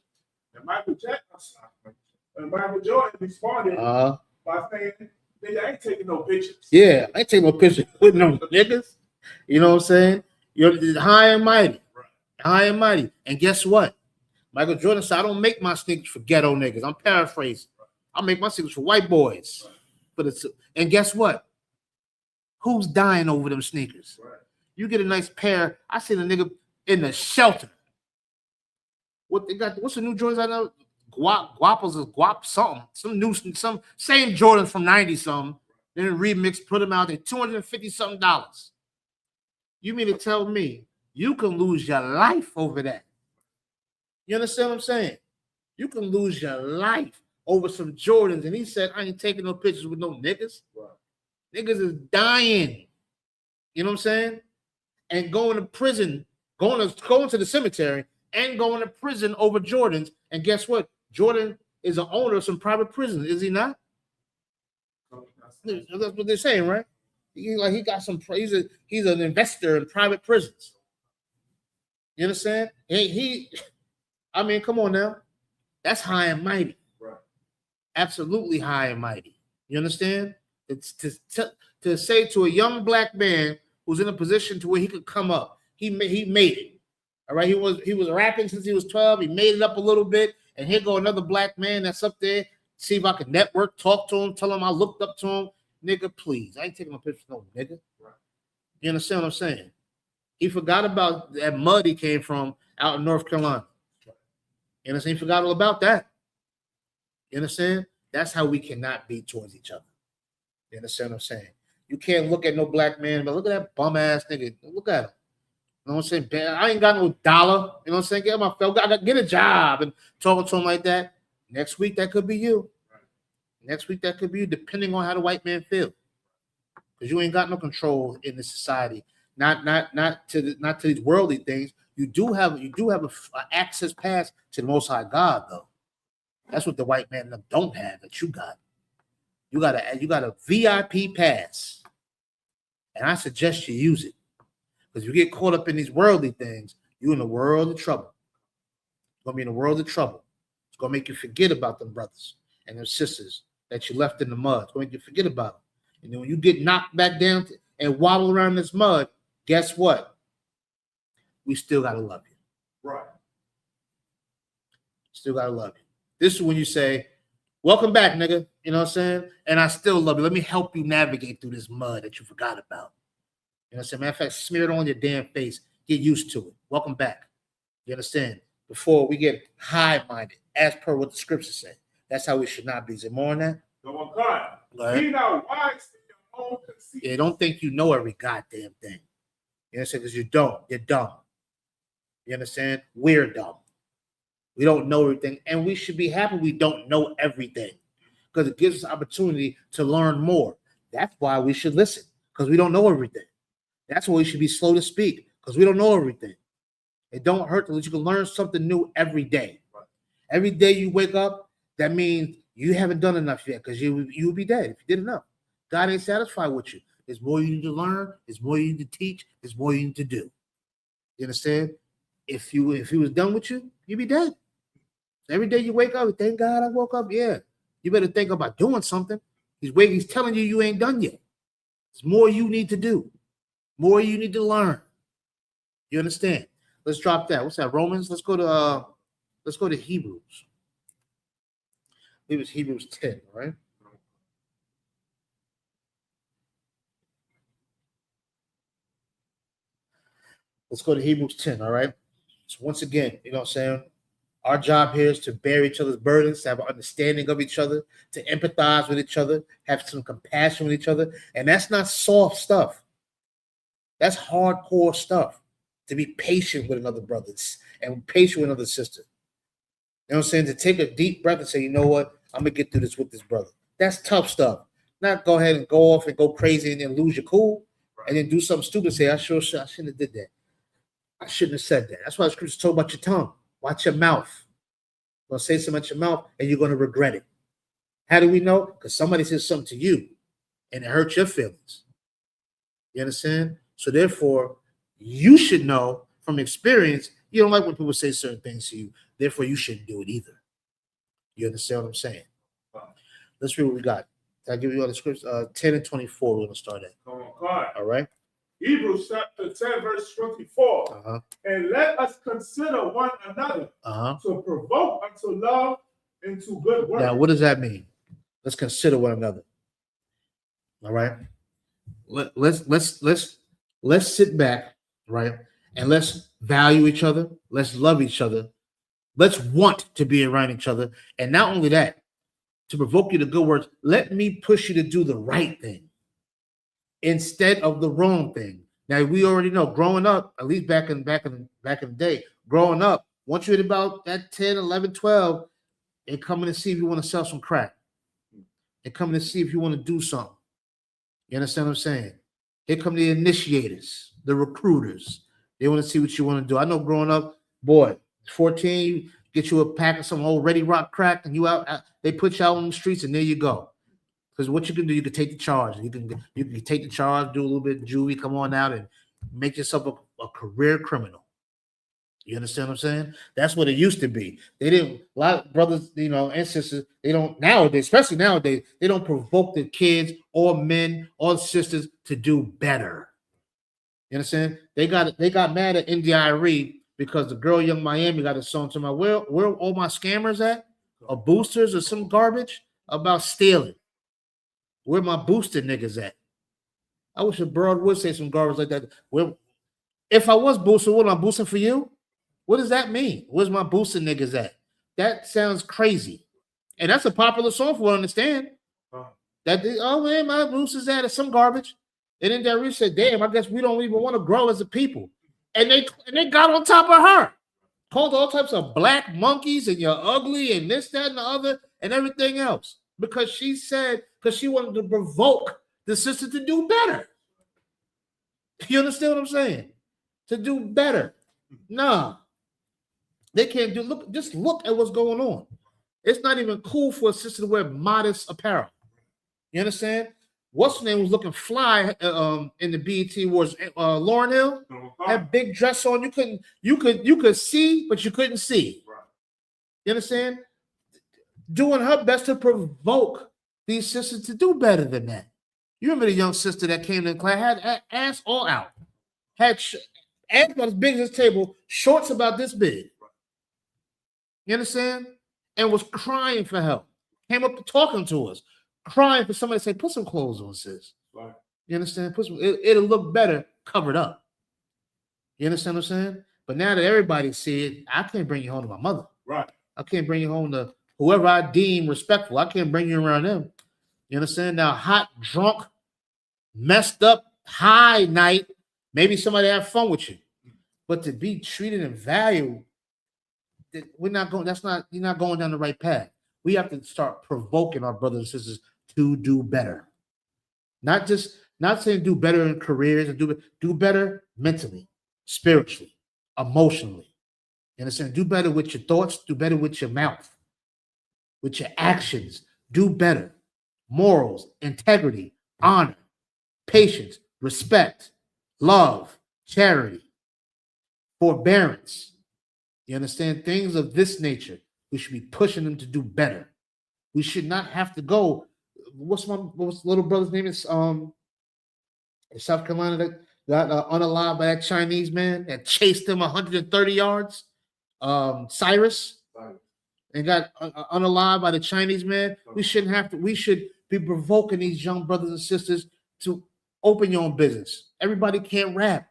And Michael Jordan responded by saying, "Nigga, I ain't taking no pictures." Yeah, I ain't taking no pictures with no niggas. You know what I'm saying? You're high and mighty. High and mighty. And guess what? Michael Jordan said, I don't make my sneakers for ghetto niggas. I'm paraphrasing. I make my sneakers for white boys. And guess what? Who's dying over them sneakers? Right. You get a nice pair. I seen a nigga in the shelter. What they got? What's the new Jordans I know? Guapos is Guap something. Some same Jordans from 90 something. Then remix, put them out there, $250 something. You mean to tell me you can lose your life over that? You understand what I'm saying? You can lose your life over some Jordans. And he said, I ain't taking no pictures with no niggas. Right. Niggas is dying. You know what I'm saying? And going to prison, going to the cemetery and going to prison over Jordans. And guess what? Jordan is an owner of some private prisons, is he not? That's what they're saying, right? He got some. He's an investor in private prisons. You understand? I mean, come on now. That's high and mighty. Right. Absolutely high and mighty. You understand? It's to say to a young black man who's in a position to where he could come up. He made it. All right. He was rapping since he was 12. He made it up a little bit. And here go another black man that's up there. See if I can network, talk to him, tell him I looked up to him. Nigga, please. I ain't taking no pictures, no nigga. Right. You understand what I'm saying? He forgot about that mud he came from out in North Carolina. You understand? He forgot all about that. You understand? That's how we cannot be towards each other. You understand what I'm saying? You can't look at no black man, but look at that bum ass nigga. Look at him. You know what I'm saying? I ain't got no dollar. You know what I'm saying? Get my felt. I got to get a job and talking to him like that. Next week that could be you. Next week that could be you, depending on how the white man feel. Because you ain't got no control in this society. Not to these worldly things. You do have a access pass to the Most High God, though. That's what the white man don't have that you got. You got a VIP pass, and I suggest you use it, because you get caught up in these worldly things, you're in a world of trouble. You're gonna be in a world of trouble. It's gonna make you forget about them brothers and them sisters that you left in the mud. It's gonna make you forget about them. And then when you get knocked back down and waddle around this mud, guess what? We still gotta love you. Right. Still gotta love you. This is when you say, welcome back, nigga. You know what I'm saying? And I still love you. Let me help you navigate through this mud that you forgot about. You know what I'm saying? Matter of fact, smear it on your damn face. Get used to it. Welcome back. You understand? Before we get high-minded, as per what the scriptures say. That's how we should not be. Is it more on that? Go on, God. Be not wise in your own conceit. Yeah, don't think you know every goddamn thing. You understand? Because you don't. You're dumb. You understand? We're dumb. We don't know everything, and we should be happy we don't know everything, because it gives us opportunity to learn more. That's why we should listen, because we don't know everything. That's why we should be slow to speak, because we don't know everything. It don't hurt that you can learn something new every day. Every day you wake up, that means you haven't done enough yet, because you would be dead if you did enough. God ain't satisfied with you. There's more you need to learn. There's more you need to teach. There's more you need to do. You understand? If he was done with you, you'd be dead. Every day you wake up, thank God I woke up. Yeah, you better think about doing something. He's telling you ain't done yet. There's more you need to do, more you need to learn. You understand? Let's drop that. What's that? Romans. Let's go to Hebrews. I believe it's Hebrews 10, right? Let's go to Hebrews 10. All right. So once again, you know what I'm saying? Our job here is to bear each other's burdens, to have an understanding of each other, to empathize with each other, have some compassion with each other. And that's not soft stuff. That's hardcore stuff. To be patient with another brother and patient with another sister. You know what I'm saying? To take a deep breath and say, you know what? I'm going to get through this with this brother. That's tough stuff. Not go ahead and go off and go crazy and then lose your cool and then do something stupid and say, I shouldn't have did that. I shouldn't have said that. That's why the scriptures talk about your tongue. Watch your mouth. You're going to say something at your mouth and you're going to regret it. How do we know? Because somebody says something to you and it hurts your feelings. You understand? So therefore, you should know from experience, you don't like when people say certain things to you. Therefore, you shouldn't do it either. You understand what I'm saying? Let's read what we got. I'll give you all the scripts. 10 and 24, we're going to start at. All right? Hebrews chapter 10, verse 24. And let us consider one another to provoke unto love and to good works. Now, what does that mean? Let's consider one another. All right. Let's sit back, right? And let's value each other. Let's love each other. Let's want to be around each other. And not only that, to provoke you to good works, let me push you to do the right thing instead of the wrong thing. Now, we already know, growing up, at least back in the day, growing up, once you're at about that 10, 11, 12, they're coming to see if you want to sell some crack. They're coming to see if you want to do something. You understand what I'm saying? Here come the initiators, the recruiters. They want to see what you want to do. I know growing up, boy, 14, get you a pack of some old Ready Rock crack, and you out. They put you out on the streets, and there you go. Because what you can do, you can take the charge. You can take the charge, do a little bit of juvie, come on out, and make yourself a career criminal. You understand what I'm saying? That's what it used to be. They didn't, a lot of brothers, and sisters, they don't nowadays, especially nowadays, they don't provoke the kids or men or sisters to do better. You understand? They got mad at NDIRE because the girl Young Miami got a song to my where all my scammers at? Or boosters or some garbage about stealing. Where my booster niggas at? I wish a broad would say some garbage like that. If I was boosting, what am I boosting for you? What does that mean? Where's my boosting niggas at? That sounds crazy. And that's a popular song for what I understand. Oh man, my boosters at some garbage. And then Darryl said, damn, I guess we don't even want to grow as a people. And they got on top of her. Called all types of black monkeys and you're ugly and this, that, and the other, and everything else. Because she wanted to provoke the sister to do better. You understand what I'm saying? To do better. Nah. They can't do, just look at what's going on. It's not even cool for a sister to wear modest apparel. You understand? What's her name was looking fly in the BET Awards. Lauryn Hill had big dress on. You could see, but you couldn't see. You understand? Doing her best to provoke these sisters to do better than that. You remember the young sister that came to the class, had ass all out, had ass about as big as this table, shorts about this big. You understand? And was crying for help. Came up talking to us, crying for somebody to say, put some clothes on, sis. Right. You understand? It'll look better covered up. You understand what I'm saying? But now that everybody see it, I can't bring you home to my mother. Right. I can't bring you home to whoever I deem respectful. I can't bring you around them. You understand? Now, hot, drunk, messed up, high night, maybe somebody have fun with you. But to be treated and valued, you're not going down the right path. We have to start provoking our brothers and sisters to do better. Not saying do better in careers and do better mentally, spiritually, emotionally. You understand? Do better with your thoughts, do better with your mouth, with your actions. Do better. Morals, integrity, honor, patience, respect, love, charity, forbearance. You understand? Things of this nature. We should be pushing them to do better. We should not have to go. What's little brother's name is in South Carolina that got unalived by that Chinese man that chased him 130 yards? Cyrus. And got unalived by the Chinese man. We shouldn't have to. We should be provoking these young brothers and sisters to open your own business. Everybody can't rap.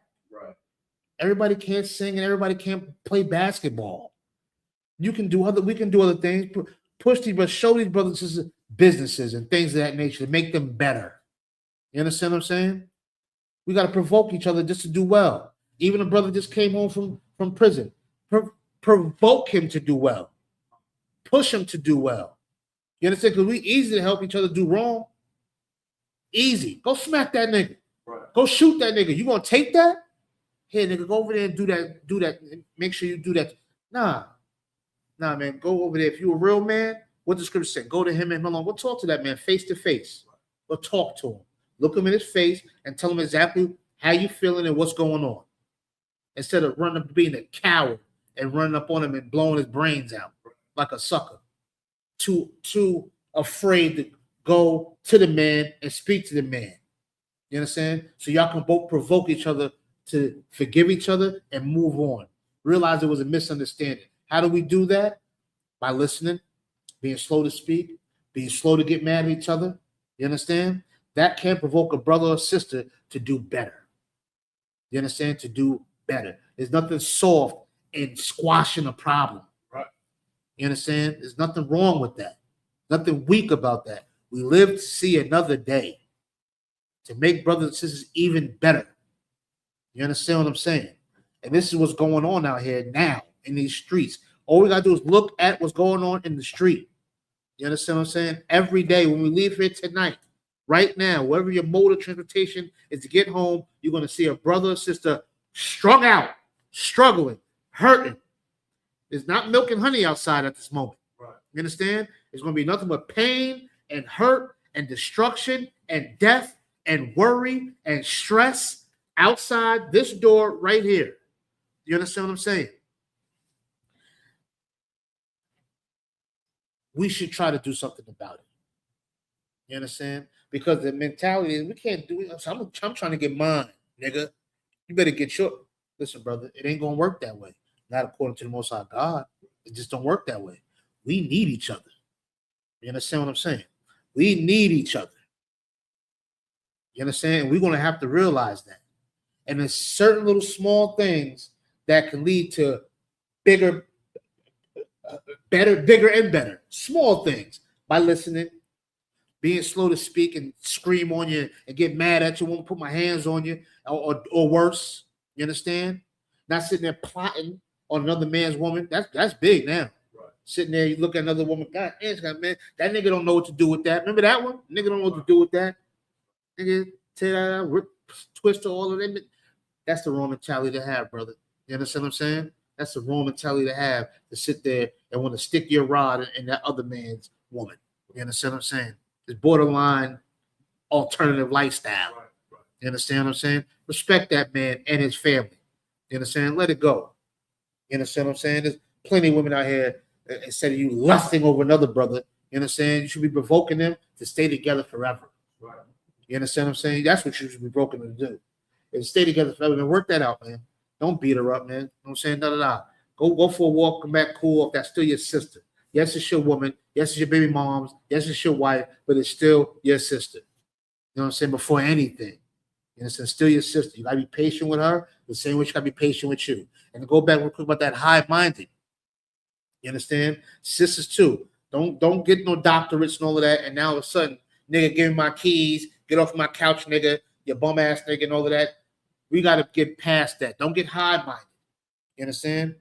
Everybody can't sing and everybody can't play basketball. We can do other things. Push these, but show these brothers and sisters businesses and things of that nature to make them better. You understand what I'm saying? We got to provoke each other just to do well. Even a brother just came home from prison. Provoke him to do well. Push him to do well. You understand? Because we easy to help each other do wrong. Easy. Go smack that nigga. Right. Go shoot that nigga. You gonna take that? Hey, nigga, go over there and do that. Make sure you do that. Nah, man, go over there. If you're a real man, what the scripture said, go to him and him alone. We'll talk to that man face to face. We'll talk to him. Look him in his face and tell him exactly how you feeling and what's going on. Instead of running up being a coward and running up on him and blowing his brains out like a sucker. Too afraid to go to the man and speak to the man. You understand? So y'all can both provoke each other to forgive each other and move on. Realize it was a misunderstanding. How do we do that? By listening, being slow to speak, being slow to get mad at each other. You understand? That can provoke a brother or sister to do better. You understand? To do better. There's nothing soft in squashing a problem. Right. You understand? There's nothing wrong with that. Nothing weak about that. We live to see another day, to make brothers and sisters even better. You understand what I'm saying? And this is what's going on out here now in these streets. All we got to do is look at what's going on in the street. You understand what I'm saying? Every day when we leave here tonight, right now, wherever your mode of transportation is to get home, you're going to see a brother or sister strung out, struggling, hurting. There's not milk and honey outside at this moment. Right. You understand? It's going to be nothing but pain and hurt and destruction and death and worry and stress outside this door right here. You understand what I'm saying? We should try to do something about it. You understand? Because the mentality is we can't do it. So I'm trying to get mine, nigga. You better get your. Listen, brother, it ain't gonna work that way. Not according to the Most High God. It just don't work that way. We need each other. You understand what I'm saying? We need each other. You understand? And we're gonna have to realize that. And there's certain little small things that can lead to bigger, bigger and better. Small things by listening, being slow to speak and scream on you and get mad at you, won't put my hands on you, or worse. You understand? Not sitting there plotting on another man's woman. That's big now. Right. Sitting there, you look at another woman. God, man, that nigga don't know what to do with that. Remember that one? Nigga don't know what to do with that. Nigga, tear that out, rip, twist all of them. That's the wrong mentality to have, brother. You understand what I'm saying? That's the wrong mentality to have, to sit there and want to stick your rod in that other man's woman. You understand what I'm saying? It's borderline alternative lifestyle. Right. You understand what I'm saying? Respect that man and his family. You understand? Let it go. You understand what I'm saying? There's plenty of women out here, instead of you lusting over another brother, you understand? You should be provoking them to stay together forever. Right. You understand what I'm saying? That's what you should be provoking them to do. And stay together forever and work that out, man. Don't beat her up, man. You know what I'm saying? Go for a walk, come back cool. If that's still your sister. Yes, it's your woman. Yes, it's your baby mom's. Yes, it's your wife, but it's still your sister. You know what I'm saying? Before anything. You understand? Still your sister. You gotta be patient with her the same way she gotta be patient with you. And to go back real quick about that high-minded. You understand? Sisters too. Don't get no doctorates and all of that. And now all of a sudden, nigga, give me my keys, get off my couch, nigga, you bum ass nigga, and all of that. We gotta get past that. Don't get high-minded. You understand?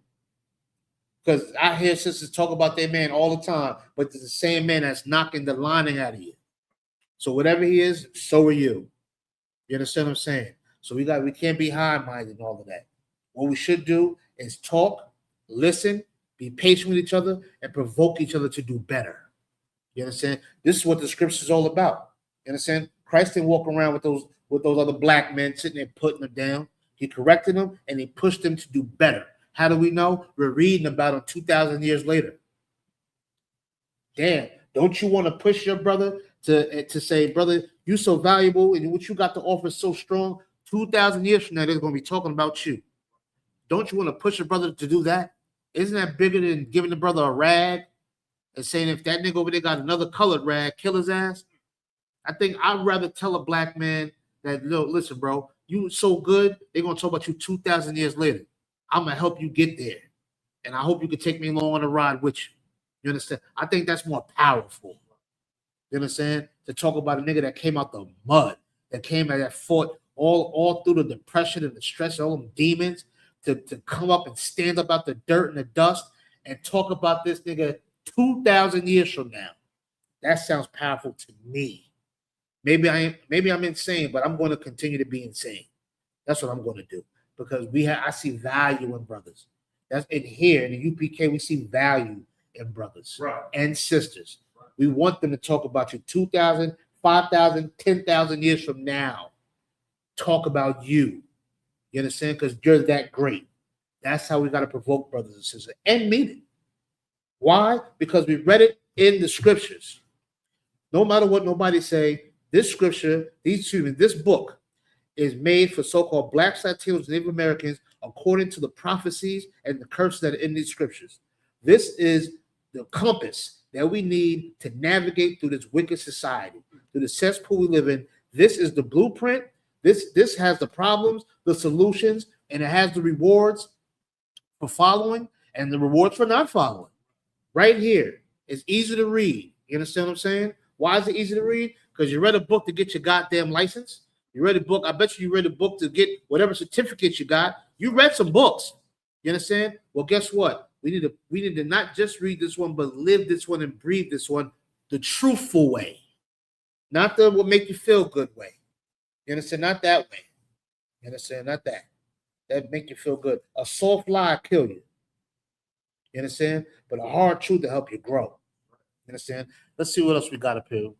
Because I hear sisters talk about their man all the time, but it's the same man that's knocking the lining out of you. So whatever he is, so are you. You understand what I'm saying? So we can't be high-minded and all of that. What we should do is talk, listen, be patient with each other, and provoke each other to do better. You understand? This is what the scripture is all about. You understand? Christ didn't walk around with those other black men sitting there putting them down. He corrected them and he pushed them to do better. How do we know? We're reading about them 2,000 years later. Damn, don't you want to push your brother to say, brother, you so valuable and what you got to offer is so strong. 2,000 years from now, they're going to be talking about you. Don't you want to push your brother to do that? Isn't that bigger than giving the brother a rag and saying if that nigga over there got another colored rag, kill his ass? I think I'd rather tell a black man that, listen, bro, you so good, they're going to talk about you 2,000 years later. I'm going to help you get there. And I hope you can take me along on the ride with you. You understand? I think that's more powerful. You understand? To talk about a nigga that came out the mud, that fought all through the depression and the stress, all them demons, to come up and stand up out the dirt and the dust and talk about this nigga 2,000 years from now. That sounds powerful to me. Maybe I'm insane, but I'm going to continue to be insane. That's what I'm going to do because I see value in brothers. That's in here in the UPK. We see value in brothers and sisters. Right. We want them to talk about you 2,000, 5,000, 10,000 years from now. Talk about you. You understand? Because you're that great. That's how we got to provoke brothers and sisters and mean it. Why? Because we read it in the scriptures. No matter what nobody say, this scripture, this book is made for so-called blacks, Latinos, Native Americans, according to the prophecies and the curses that are in these scriptures. This is the compass that we need to navigate through this wicked society, through the cesspool we live in. This is the blueprint. This has the problems, the solutions, and it has the rewards for following and the rewards for not following. Right here. It's easy to read. You understand what I'm saying? Why is it easy to read? Because you read a book to get your goddamn license. You read a book. I bet you read a book to get whatever certificate you got. You read some books. You understand? Well, guess what? We need to not just read this one, but live this one and breathe this one the truthful way. Not the will make you feel good way. You understand? Not that way. You understand? Not that. That make you feel good. A soft lie kill you. You understand? But a hard truth to help you grow. You understand? Let's see what else we got up here.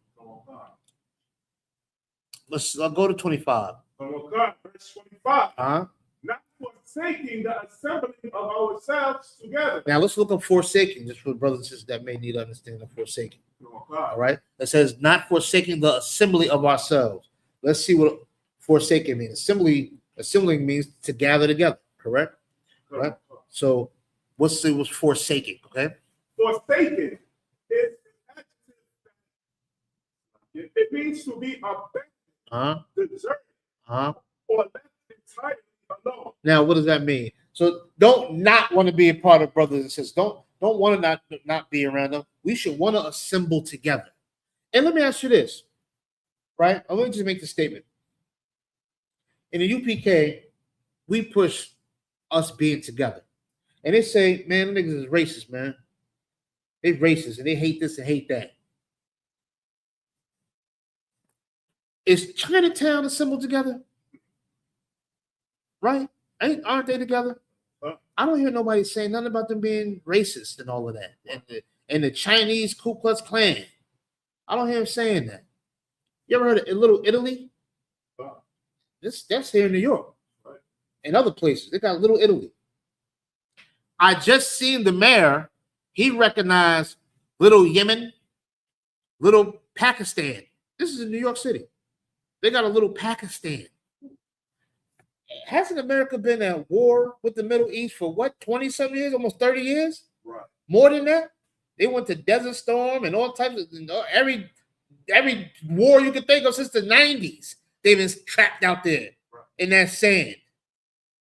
Let's go to 25. Verse 25. Uh-huh. Not forsaking the assembling of ourselves together. Now let's look up forsaking, just for brothers and sisters that may need to understand the forsaking. All right. It says not forsaking the assembly of ourselves. Let's see what forsaking means. Assembling means to gather together, correct? Right. So what's forsaking? Okay. Forsaking is it means to be abandoned, deserted, or left entirely alone. Now, what does that mean? So don't not want to be a part of brothers and sisters. Don't want to not be around them. We should want to assemble together. And let me ask you this, right? I'm going to just make the statement. In the UPK, we push us being together. And they say, man, them niggas is racist, man. They racist and they hate this and hate that. Is Chinatown assembled together? Right? Aren't they together? I don't hear nobody saying nothing about them being racist and all of that. And the Chinese Ku Klux Klan. I don't hear them saying that. You ever heard of Little Italy? That's here in New York. And other places. They got Little Italy. I just seen the mayor. He recognized Little Yemen, Little Pakistan. This is in New York City. They got a little Pakistan. Hasn't America been at war with the Middle East for what, 20-some years, almost 30 years? Right. More than that? They went to Desert Storm and all types of, every war you could think of since the 90s. They've been trapped out there in that sand.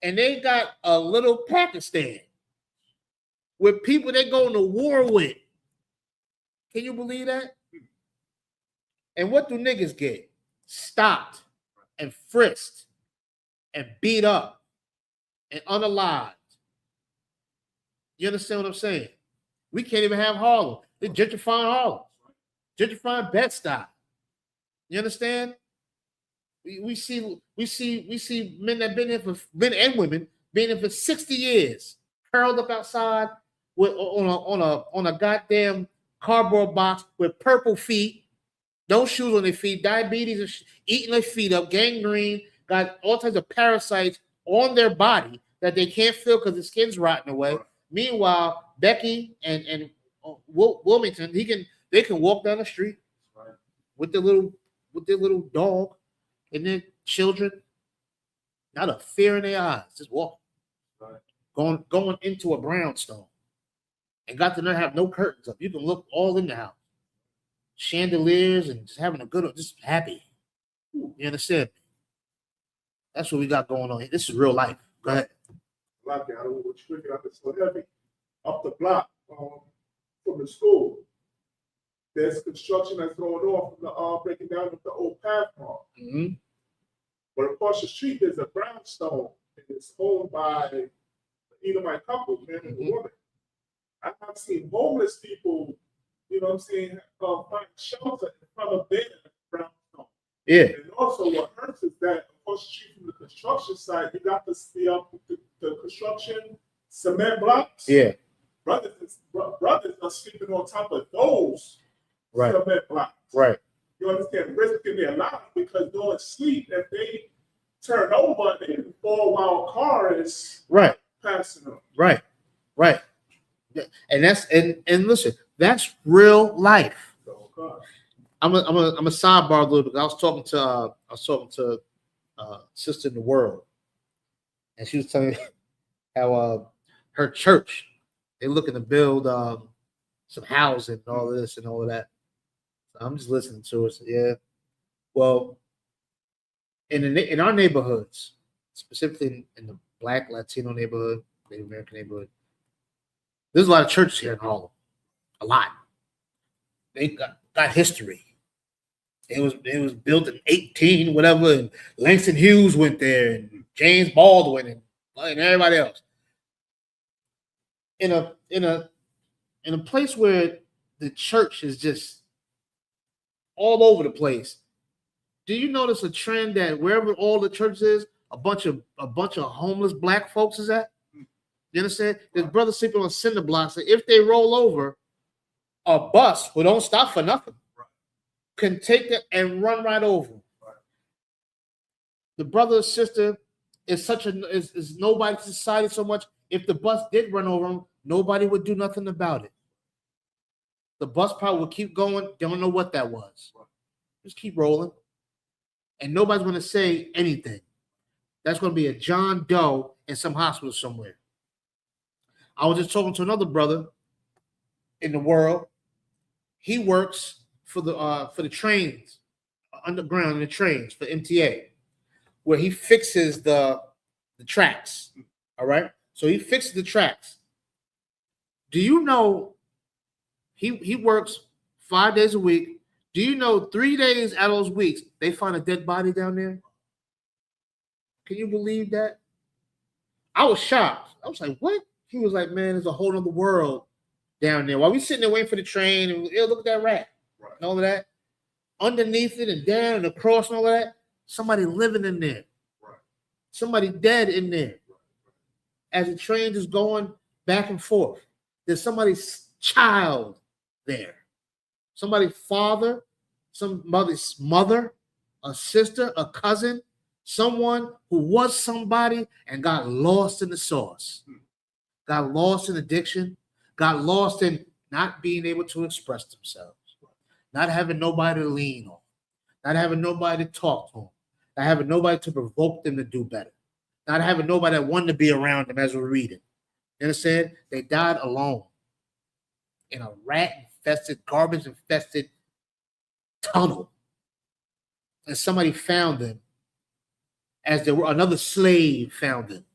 And they got a little Pakistan with people they going to war with. Can you believe that? And what do niggas get? Stopped and frisked and beat up and unalived. You understand what I'm saying? We can't even have Harlem. They're gentrifying Harlem, gentrifying Bed-Stuy. You understand? We see men that been here for men and women been here for 60 years, curled up outside with on a goddamn cardboard box with purple feet. No shoes on their feet, diabetes, eating their feet up, gangrene, got all types of parasites on their body that they can't feel because the skin's rotting away. Meanwhile, Becky and Wilmington, they can walk down the street with their little dog and their children, not a fear in their eyes, just walking, going into a brownstone, and got to not have no curtains up. You can look all in the house. Chandeliers and just having a good, just happy. You understand? That's what we got going on here. This is real life. Go ahead. I don't know what you're picking up. It's so heavy. Up the block from the school, there's construction that's going on from the breaking down of the old path mark. Mm-hmm. But across the street, there's a brownstone, and it's owned by my couple, man and woman. I have seen homeless people, you know what I'm saying, find shelter in front of their brownstone. Yeah. And also what hurts is that across the street from the construction site, you got the construction cement blocks. Yeah. Brothers are sleeping on top of those cement blocks. Right. You understand? Risking their lives because during sleep, if they turn over, they can fall while a car is passing them. Right. And that's and listen, that's real life. I'm a sidebar a little bit. I was talking to sister in the world, and she was telling me how her church, they're looking to build some housing and all of this and all of that. So I'm just listening to it. So, yeah. Well, in our neighborhoods, specifically in the Black Latino neighborhood, Native American neighborhood, there's a lot of churches here in Harlem. A lot. They got history. It was built in 18 whatever, and Langston Hughes went there, and James Baldwin, and everybody else. In a place where the church is just all over the place. Do you notice a trend that wherever all the churches is, a bunch of homeless black folks is at? You understand? There's brothers sleeping on cinder blocks. And if they roll over, a bus who don't stop for nothing can take it and run right over. The brother or sister is is nobody to society so much. If the bus did run over them, nobody would do nothing about it. The bus probably would keep going. Don't know what that was. Just keep rolling. And nobody's going to say anything. That's going to be a John Doe in some hospital somewhere. I was just talking to another brother in the world. He works for the trains, underground in the trains for MTA, where he fixes the tracks. All right. So he fixes the tracks. Do you know he works 5 days a week? Do you know 3 days out of those weeks they find a dead body down there? Can you believe that? I was shocked. I was like, what? He was like, man, there's a whole other world down there. While we sitting there waiting for the train, and look at that rat, and all of that. Underneath it and down and across and all of that, somebody living in there. Somebody dead in there. As the train is going back and forth, there's somebody's child there. Somebody's father, somebody's mother, a sister, a cousin, someone who was somebody and got lost in the sauce, got lost in addiction, got lost in not being able to express themselves, not having nobody to lean on, not having nobody to talk to them, not having nobody to provoke them to do better, not having nobody that wanted to be around them as we're reading. You understand? They died alone in a rat-infested, garbage-infested tunnel. And somebody found them as there were another slave found them.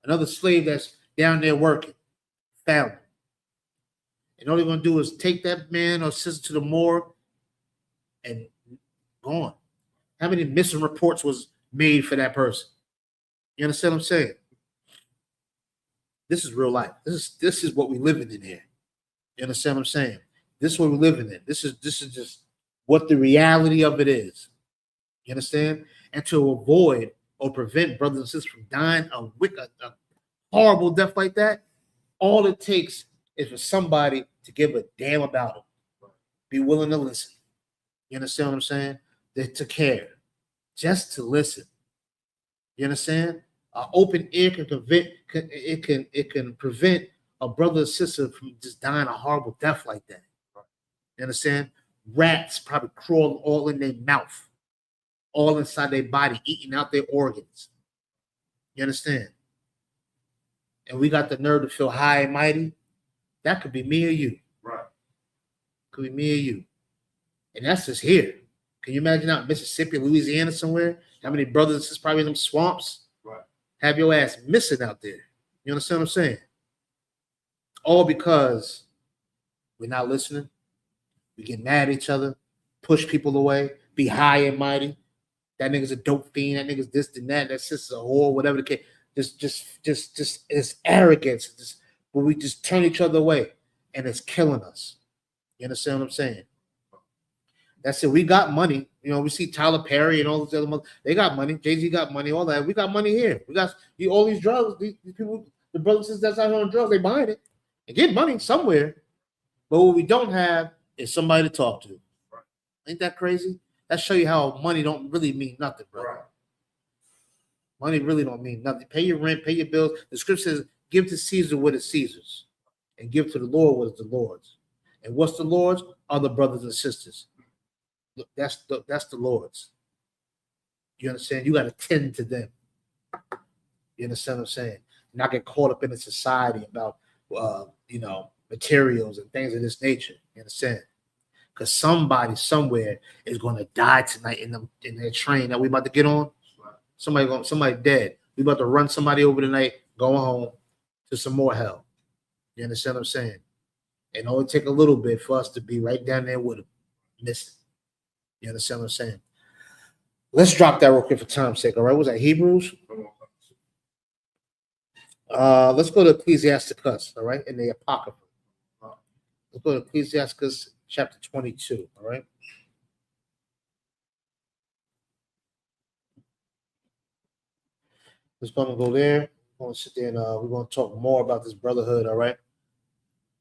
Another slave that's down there working found them. And all they're going to do is take that man or sister to the morgue and gone. How many missing reports was made for that person? You understand what I'm saying? This is real life. This is what we're living in here. You understand what I'm saying? This is what we're living in. This is just what the reality of it is. You understand? And to avoid or prevent brothers and sisters from dying a horrible death like that, all it takes is for somebody to give a damn about it. Be willing to listen. You understand what I'm saying? To care. Just to listen. You understand? An open ear can prevent a brother or sister from just dying a horrible death like that. You understand? Rats probably crawl all in their mouth, all inside their body, eating out their organs. You understand? And we got the nerve to feel high and mighty. That could be me or you. Right. Could be me or you. And that's just here. Can you imagine out in Mississippi, Louisiana, somewhere? How many brothers and sisters probably in them swamps? Right. Have your ass missing out there. You understand what I'm saying? All because we're not listening. We get mad at each other, push people away, be high and mighty. That nigga's a dope fiend. That nigga's this and that. That sister's a whore, whatever the case. Just it's arrogance. But we just turn each other away, and it's killing us. You understand what I'm saying? That's it. We got money. You know, we see Tyler Perry and all those other ones. They got money. Jay-Z got money, all that. We got money here. We got all these drugs. These people, the brothers and sisters that's out here on drugs, they buying it. They get money somewhere. But what we don't have is somebody to talk to. Right. Ain't that crazy? That show you how money don't really mean nothing, bro. Right. Money really don't mean nothing. Pay your rent, pay your bills. The scripture says, give to Caesar what is Caesar's, and give to the Lord what is the Lord's. And what's the Lord's? Are the brothers and sisters. That's the Lord's. You understand? You got to tend to them. You understand what I'm saying? Not get caught up in the society about, materials and things of this nature. You understand? Because somebody somewhere is going to die tonight in their train that we about to get on. Somebody dead. We about to run somebody over tonight, going home to some more hell. You understand what I'm saying? And only take a little bit for us to be right down there with them, missing. You understand what I'm saying? Let's drop that real quick for time's sake. All right, what was that Hebrews? Let's go to Ecclesiasticus. All right, in the Apocrypha. Let's go to Ecclesiasticus chapter 22. All right. Just going to go there. We're going to sit there and we're going to talk more about this brotherhood. All right.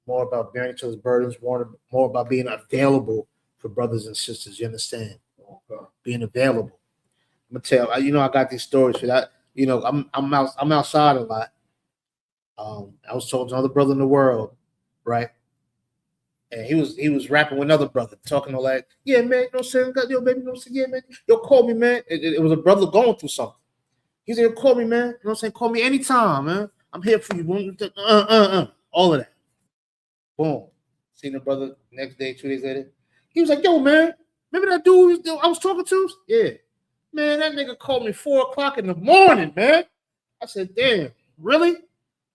More about bearing each other's burdens. More about being available for brothers and sisters. You understand? Being available. I'm gonna tell you. I got these stories for that. I'm outside a lot. I was talking to another brother in the world, right? And he was rapping with another brother, talking all that. Yeah, man. You know what I'm saying? Got your baby. You know what I'm saying? Yeah, man. Yo, call me, man. It was a brother going through something. He said, call me, man. You know what I'm saying? Call me anytime, man. I'm here for you. All of that. Boom. Seen the brother next day, 2 days later. He was like, yo, man, remember that dude I was talking to? Yeah. Man, that nigga called me 4 o'clock in the morning, man. I said, damn, really?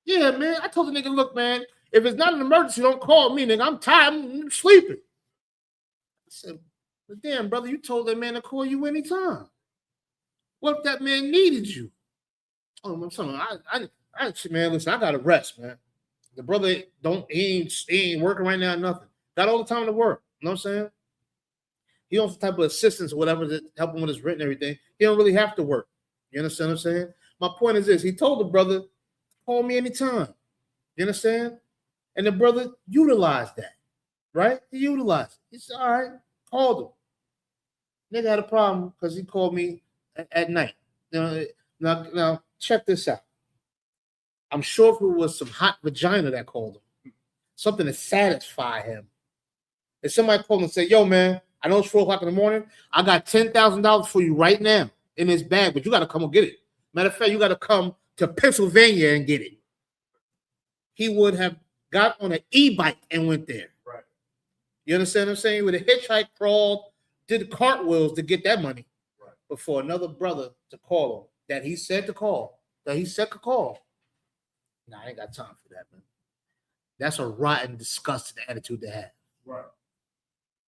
Yeah, man. I told the nigga, look, man, if it's not an emergency, don't call me, nigga. I'm tired. I'm sleeping. I said, but damn, brother, you told that man to call you anytime. What if that man needed you? Oh, I'm telling you, man, listen, I gotta rest, man. The brother he ain't working right now, nothing. Got all the time to work. You know what I'm saying? He wants some type of assistance or whatever to help him with his rent and everything. He don't really have to work. You understand what I'm saying? My point is this: he told the brother, call me anytime. You understand? And the brother utilized that, right? He utilized it. He said, all right, called him. Nigga had a problem because he called me at night. Now, check this out. I'm sure if it was some hot vagina that called him, something to satisfy him. If somebody called and said, yo, man, I know it's 4 o'clock in the morning. I got $10,000 for you right now in this bag, but you got to come and get it. Matter of fact, you got to come to Pennsylvania and get it. He would have got on an e-bike and went there. Right. You understand what I'm saying? With a hitchhike, crawled, did the cartwheels to get that money. Right. But for another brother to call him, that he said to call, Nah, I ain't got time for that, man. That's a rotten, disgusting attitude to have. Right.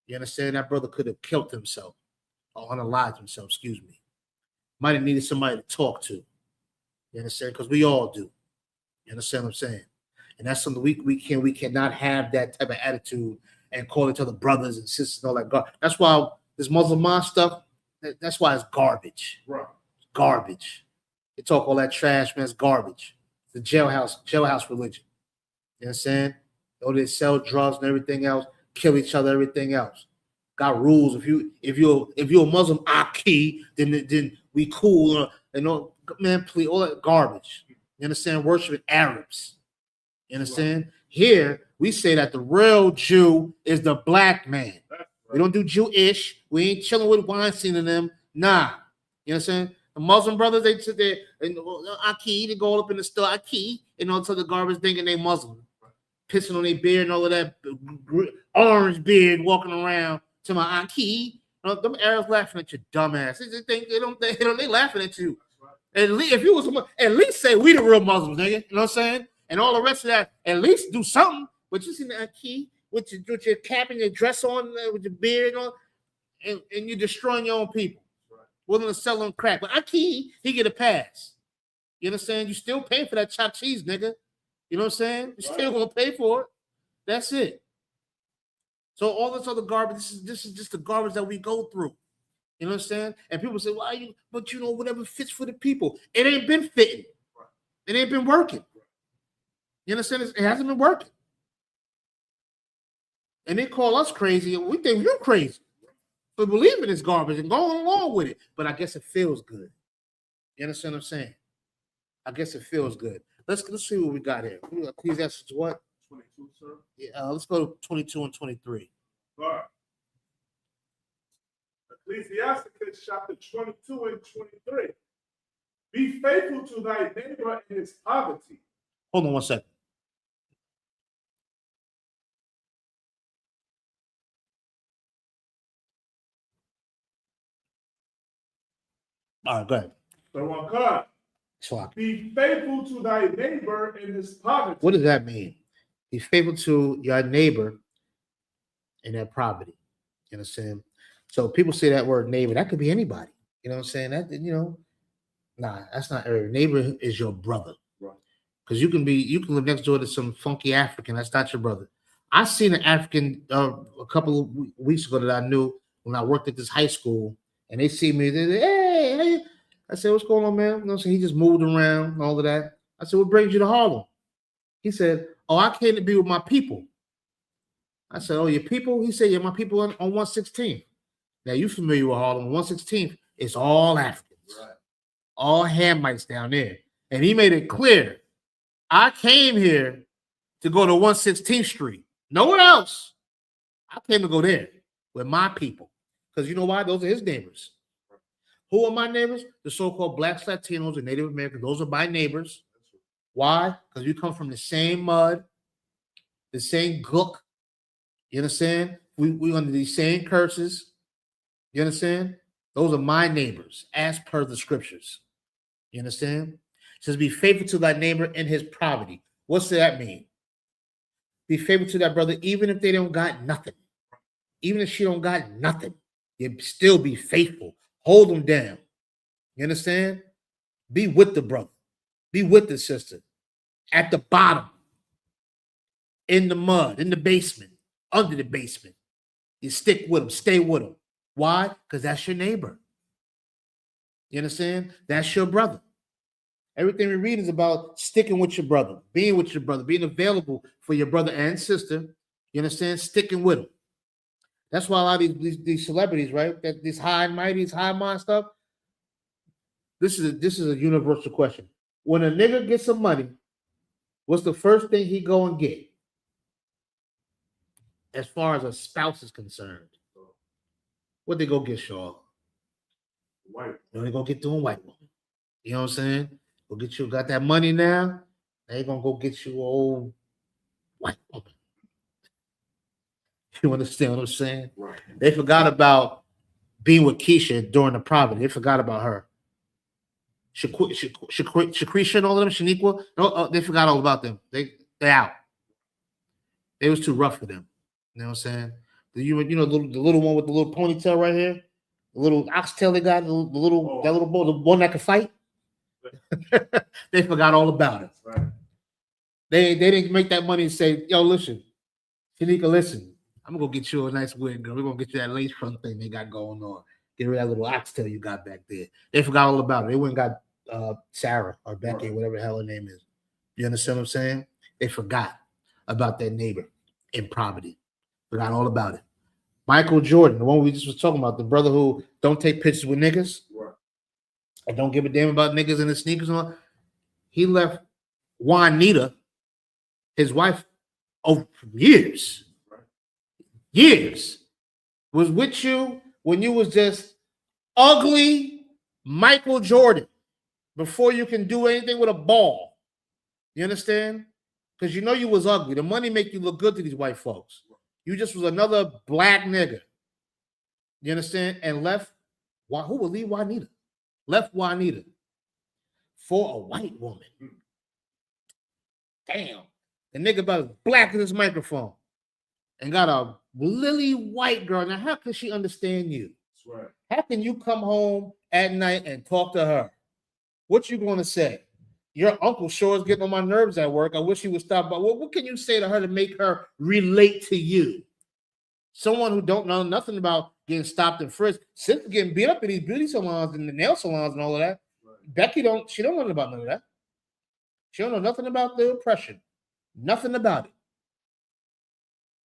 You understand? That brother could have killed himself or unalived himself, excuse me. Might have needed somebody to talk to. You understand? Because we all do. You understand what I'm saying? And that's something we cannot have that type of attitude and call each other brothers and sisters and all that. That's why this Muslim mind stuff, that's why it's garbage. Right. Garbage. They talk all that trash, man. It's garbage. The jailhouse religion. You know what I'm saying? They sell drugs and everything else, kill each other, everything else. Got rules. If you're a Muslim Aki, then we cool. Man, please, all that garbage. You understand? Worshiping Arabs. You understand? Right. Here we say that the real Jew is the black man. Right. We don't do Jewish. We ain't chilling with Weinstein and them. Nah. You understand? The Muslim brothers, they sit there and Aki, they go up in the store, Aki, and all to the garbage thinking they Muslim. Pissing on their beard and all of that orange beard walking around to my Aki. Them Arabs laughing at your dumbass. They laughing at you. At least if you was at least say we the real Muslims, nigga. You know what I'm saying? And all the rest of that, at least do something. But you see the Aki with your cap and your dress on, with your beard on, and you're destroying your own people. Willing to sell them crack. But Aki, he get a pass. You understand? You still paying for that chopped cheese, nigga. You know what I'm saying? You still gonna pay for it. That's it. So all this other garbage, this is just the garbage that we go through. You know what I'm saying? And people say, why you? But you know, whatever fits for the people. It ain't been fitting. It ain't been working. You understand? It hasn't been working. And they call us crazy, and we think you're crazy for believing this garbage and going along with it. But I guess it feels good. You understand what I'm saying? I guess it feels good. Let's see what we got here. Ecclesiastes what? 22, sir. Yeah, let's go to 22 and 23. All right. Ecclesiasticus chapter 22 and 23. Be faithful to thy neighbor in his poverty. Hold on one second. All right, go ahead. So one card. Swap. Be faithful to thy neighbor in his poverty. What does that mean? Be faithful to your neighbor in their poverty. You understand? So people say that word neighbor, that could be anybody. You know what I'm saying? That, you know, nah, that's not every neighbor is your brother. Right. Because you can live next door to some funky African. That's not your brother. I seen an African a couple of weeks ago that I knew when I worked at this high school, and they see me. They say, hey. I said, what's going on, man? You know, so he just moved around and all of that. I said, what brings you to Harlem? He said, oh, I came to be with my people. I said, oh, your people? He said, yeah, my people on 116th. Now, you familiar with Harlem. 116th is all Africans. Right. All Hamites down there. And he made it clear, I came here to go to 116th Street. No one else. I came to go there with my people. Because you know why? Those are his neighbors. Who are my neighbors? The so-called Blacks, Latinos, and Native Americans. Those are my neighbors. Why? Because we come from the same mud, the same gook. You understand? We under these same curses. You understand? Those are my neighbors, as per the scriptures. You understand? It says, be faithful to thy neighbor in his poverty. What's that mean? Be faithful to that brother, even if they don't got nothing. Even if she don't got nothing, you still be faithful. Hold them down. You understand? Be with the brother. Be with the sister. At the bottom. In the mud. In the basement. Under the basement. You stick with them. Stay with them. Why? Because that's your neighbor. You understand? That's your brother. Everything we read is about sticking with your brother. Being with your brother. Being available for your brother and sister. You understand? Sticking with them. That's why a lot of these celebrities, right? That these high and mighty, high mind stuff. This is a universal question. When a nigga gets some money, what's the first thing he go and get? As far as a spouse is concerned, what they go get, Shaw? White. They go get doing white woman. You know what I'm saying? Go get you, got that money now. They gonna go get you old white woman. You understand what I'm saying? Right. They forgot about being with Keisha during the poverty. They forgot about her. Shakrisha and all of them, Shaniqua. No, they forgot all about them. They out. They was too rough for them. You know what I'm saying? You know the little one with the little ponytail right here, the little oxtail they got, that little boy, the one that could fight. They forgot all about it. Right. They didn't make that money and say, yo, listen, Shanika, listen, I'm gonna go get you a nice wig, girl. We're gonna get you that lace front thing they got going on. Get rid of that little oxtail you got back there. They forgot all about it. They went and got Sarah or Becky, whatever the hell her name is. You understand what I'm saying? They forgot about their neighbor in poverty. Forgot all about it. Michael Jordan, the one we just was talking about, the brother who don't take pictures with niggas and don't give a damn about niggas and the sneakers and all. He left Juanita, his wife, over years. Years. Was with you when you was just ugly Michael Jordan before you can do anything with a ball. You understand? Because you know you was ugly. The money make you look good to these white folks. You just was another black nigga. You understand? And left, who would leave Juanita? Left Juanita for a white woman. Damn. The nigga about as black as this microphone. And got a lily white girl. Now, how can she understand you? That's right. How can you come home at night and talk to her? What you going to say? Your uncle sure is getting on my nerves at work. I wish he would stop by. What can you say to her to make her relate to you? Someone who don't know nothing about getting stopped and frisked, since getting beat up in these beauty salons and the nail salons and all of that. Right. Becky don't know nothing about none of that. She don't know nothing about the oppression. Nothing about it.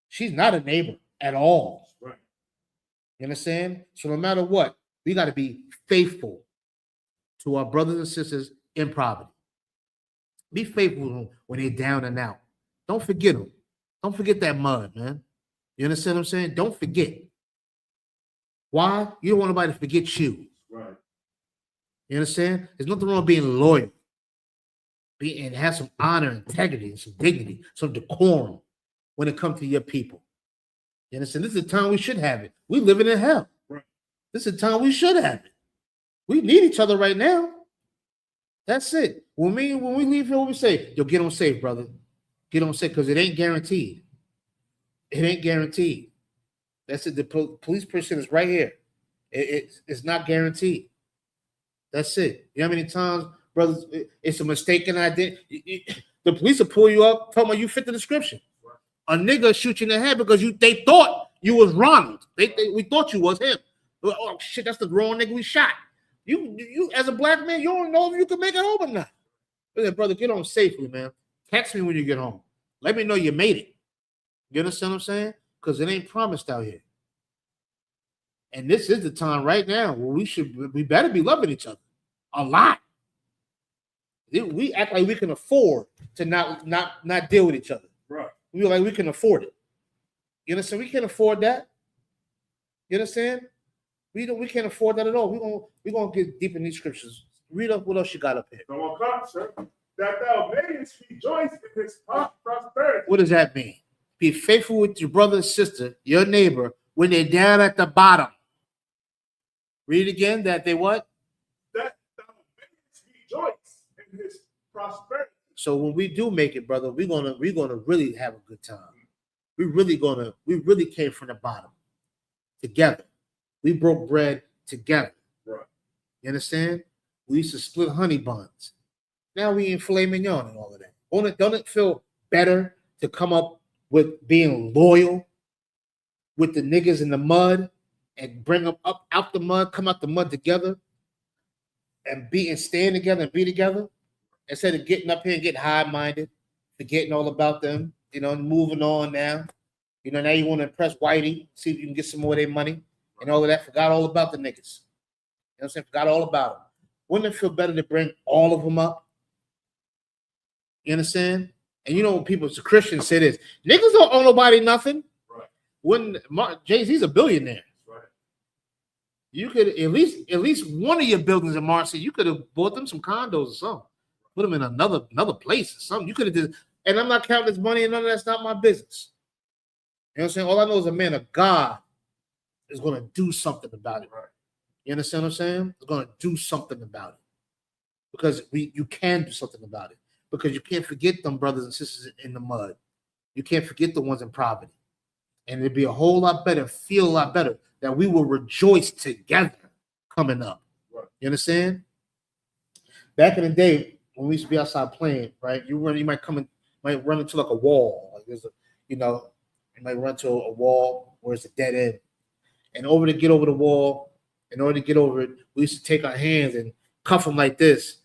She's not a neighbor at all. Right. You understand? So no matter what, we got to be faithful to our brothers and sisters in poverty. Be faithful to them when they're down and out. Don't forget them. Don't forget that mud, man. You understand what I'm saying? Don't forget. Why? You don't want nobody to forget you. Right. You understand? There's nothing wrong with being loyal. And have some honor, integrity, and some dignity, some decorum when it comes to your people. You understand? This is the time we should have it. We living in hell. Right. This is the time we should have it. We need each other right now. That's it. When we leave here, we say, yo, get on safe, brother. Get on safe, because it ain't guaranteed. It ain't guaranteed. That's it. The police person is right here. It's not guaranteed. That's it. You know how many times, brothers, it's a mistaken identity. The police will pull you up, tell me you fit the description. A nigga shoot you in the head because they thought you was Ronald. We thought you was him. Oh shit, that's the wrong nigga we shot. You as a black man, you don't know if you can make it home or not. Listen, brother, get home safely, man. Text me when you get home. Let me know you made it. You understand what I'm saying? Because it ain't promised out here. And this is the time right now where we better be loving each other a lot. We act like we can afford to not deal with each other. Right. We feel like we can afford it. You understand? We can't afford that. You understand? We can't afford that at all. We're gonna get deep in these scriptures. Read up what else you got up here. Come on, come, sir. That thou mayest rejoice in his prosperity. What does that mean? Be faithful with your brother and sister, your neighbor, when they're down at the bottom. Read it again. That they what? That thou mayest rejoice in his prosperity. So when we do make it, brother, we're gonna really have a good time. We really came from the bottom together. We broke bread together. Right. You understand? We used to split honey buns. Now we in filet mignon and all of that. Don't it feel better to come up with being loyal with the niggas in the mud and bring them up out the mud, come out the mud together and stand together and be together instead of getting up here and getting high-minded, forgetting all about them, moving on now. Now you want to impress Whitey, see if you can get some more of their money and all of that. Forgot all about the niggas. You know what I'm saying? Forgot all about them. Wouldn't it feel better to bring all of them up? You understand? And when people, the Christians say this, niggas don't owe nobody nothing. Right. When Jay-Z's a billionaire. Right. You could at least one of your buildings in Marcy, you could have bought them some condos or something. Put them in another place or something. You could have did, and I'm not counting this money and none of that's not my business. You know what I'm saying? All I know is a man of God is going to do something about it. Right. You understand what I'm saying? It's going to do something about it. Because you can do something about it. Because you can't forget them brothers and sisters in the mud. You can't forget the ones in poverty. And it'd be a whole lot better, feel a lot better that we will rejoice together coming up. Right. You understand? Back in the day, when we used to be outside playing, right? You might run into like a wall. Like there's you might run to a wall where it's a dead end. And in order to get over it, we used to take our hands and cuff them like this.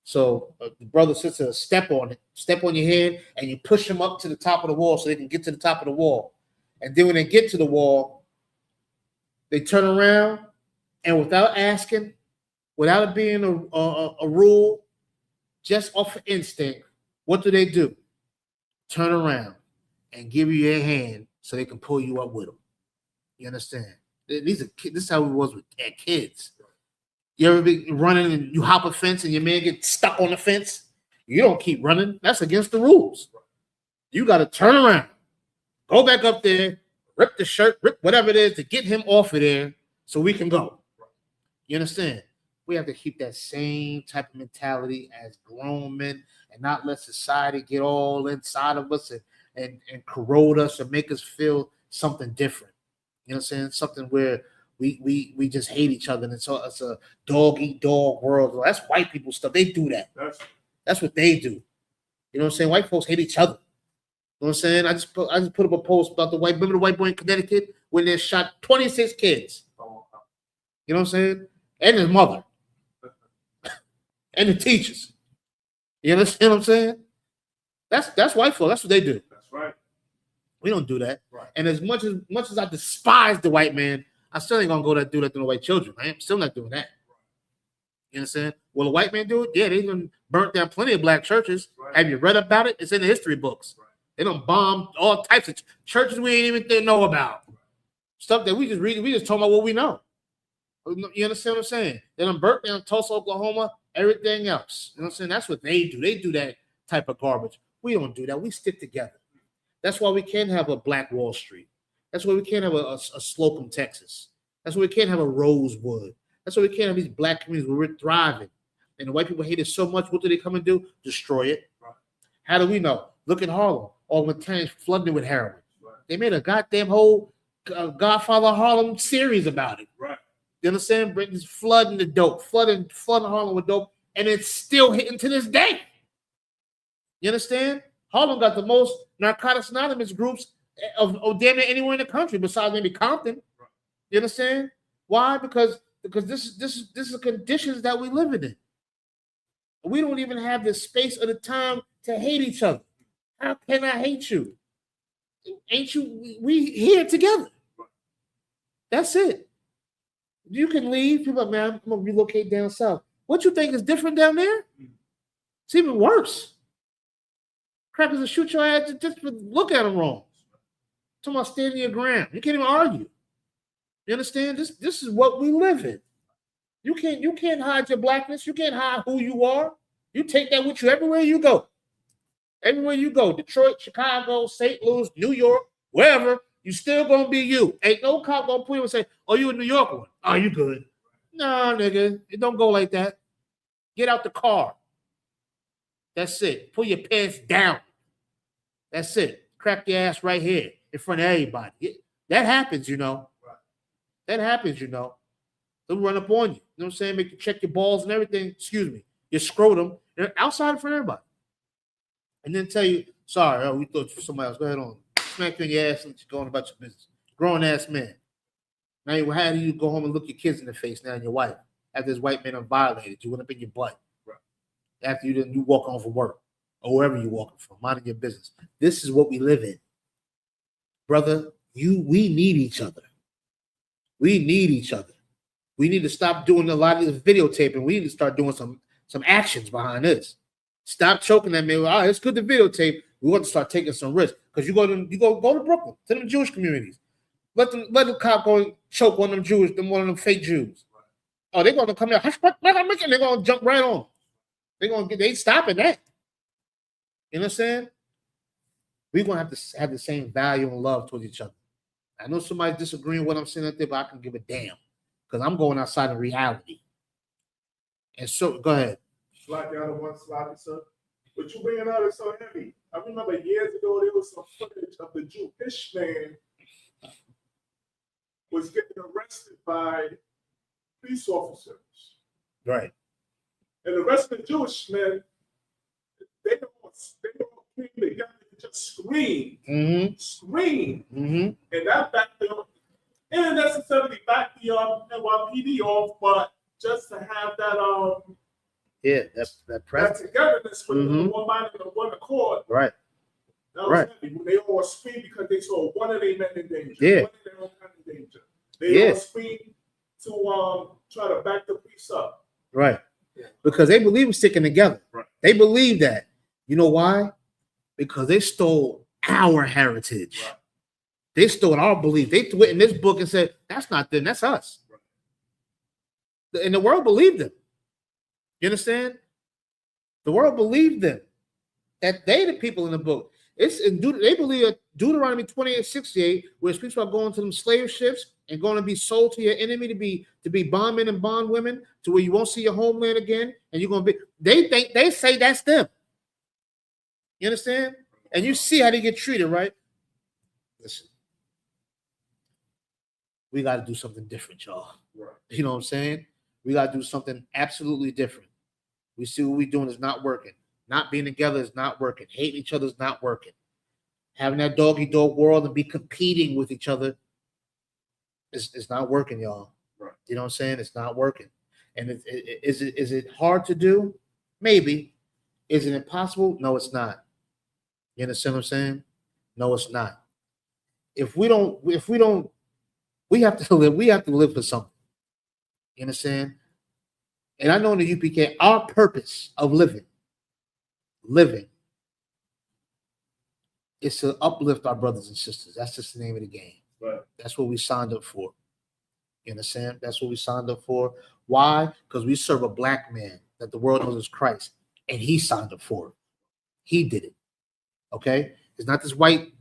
So the brother sister step on your hand, and you push them up to the top of the wall so they can get to the top of the wall. And then when they get to the wall, they turn around, and without asking, without it being a rule, just off of instinct, what do? Turn around and give you your hand so they can pull you up with them. You understand? This is how it was with kids. You ever be running and you hop a fence and your man gets stuck on the fence? You don't keep running. That's against the rules. You got to turn around, go back up there, rip the shirt, rip whatever it is to get him off of there so we can go. You understand? We have to keep that same type of mentality as grown men and not let society get all inside of us and corrode us or make us feel something different. You know what I'm saying? Something where we just hate each other, and it's a dog eat dog world. Well, that's white people stuff. They do that. That's what they do. You know what I'm saying? White folks hate each other. You know what I'm saying? I just put up a post about remember the white boy in Connecticut when they shot 26 kids. You know what I'm saying? And his mother. And the teachers. You understand what I'm saying? That's white folks. That's what they do. That's right. We don't do that. Right. And as much as I despise the white man, I still ain't gonna go do that to the white children. I'm still not doing that. You understand? Will a white man do it? Yeah, they done burnt down plenty of black churches. Right. Have you read about it? It's in the history books. Right. They done bombed all types of churches we ain't even know about. Stuff that we just read. We just talking about what we know. You understand what I'm saying? They done burnt down Tulsa, Oklahoma, everything else. You know what I'm saying? That's what they do. They do that type of garbage. We don't do that. We stick together. That's why we can't have a Black Wall Street. That's why we can't have a Slocum, Texas. That's why we can't have a Rosewood. That's why we can't have these black communities where we're thriving. And the white people hate it so much. What do they come and do? Destroy it. Right. How do we know? Look at Harlem. All the time flooding with heroin. Right. They made a goddamn whole Godfather Harlem series about it. Right. You understand? Britain's flooding the dope, flooding Harlem with dope, and it's still hitting to this day. You understand? Harlem got the most Narcotics Anonymous groups of damn near anywhere in the country besides maybe Compton. Right. You understand? Why? Because this is the conditions that we live in. We don't even have the space or the time to hate each other. How can I hate you? Ain't you? We here together. That's it. You can leave. People are like, man, I'm gonna relocate down south. What you think is different down there? It's even worse. Crackers will shoot your ass just for look at them wrong. Talking about standing your ground. You can't even argue. You understand? This is what we live in. You can't hide your blackness. You can't hide who you are. You take that with you everywhere you go. Everywhere you go, Detroit, Chicago, St. Louis, New York, wherever, you still gonna be you. Ain't no cop gonna put you and say, "Oh, you a New York one? Oh, you good?" No, nigga, it don't go like that. Get out the car. That's it. Pull your pants down. That's it. Crack your ass right here in front of everybody. That happens, you know. That happens, you know. They'll run up on you. You know what I'm saying? Make you check your balls and everything. Excuse me. Your scrotum. They're outside in front of everybody. And then tell you, sorry, we thought you were somebody else. Go ahead on. Smack you in your ass and you're going about your business. Grown ass man. Now, how do you go home and look your kids in the face now and your wife? After this white man have violated you, went up in your butt. Right. After you walk home from work or wherever you're walking from, minding your business. This is what we live in. Brother, we need each other. We need each other. We need to stop doing a lot of this videotaping. We need to start doing some actions behind this. Stop choking at me. Oh, it's good to videotape. We want to start taking some risks. Because you go to Brooklyn, to them Jewish communities. Let the cop go and choke one of them Jews, one of them fake Jews. Oh, they're gonna come here, they're gonna jump right on. They ain't stopping that. You know what I'm saying? We're gonna have to have the same value and love towards each other. I know somebody's disagreeing with what I'm saying out there, but I can give a damn. Because I'm going outside of reality. And so, go ahead. Slide down to one slide, sir. But you bringing out is so heavy. I remember years ago there was some footage of the Jewish man was getting arrested by police officers. Right. And the rest of the Jewish men, they all came together to just scream. Mm-hmm. Scream. Mm-hmm. And that backed them, and necessarily back the NYPD off, but just to have that that presence. That togetherness with one mind and one accord. Right. That was heavy. When they all screamed because they saw one of their men in danger. Yeah. One of their own men in danger. They all screamed to try to back the police up. Right. Yeah. Because they believe in sticking together. Right. They believe that. You know why? Because they stole our heritage. Right. They stole our belief. They went in this book and said, that's not them, that's us. Right. And the world believed them. You understand? The world believed them. That they the people in the book. They believe that Deuteronomy 28:68, where it speaks about going to them slave ships and going to be sold to your enemy to be bondmen and bondwomen, to where you won't see your homeland again, and you're gonna be. They say that's them. You understand? And you see how they get treated, right? Listen, we got to do something different, y'all. Right. You know what I'm saying? We got to do something absolutely different. We see what we're doing is not working. Not being together is not working. Hating each other is not working. Having that dog-eat-dog world and be competing with each other is not working, y'all. Right. You know what I'm saying? It's not working. And is it hard to do? Maybe. Is it impossible? No, it's not. You understand what I'm saying? No, it's not. We have to live for something. You understand? And I know in the UPK, our purpose of living is to uplift our brothers and sisters. That's just the name of the game. Right. That's what we signed up for. You understand? That's what we signed up for. Why? Because we serve a black man that the world knows as Christ, and he signed up for it. He did it. Okay? It's not this white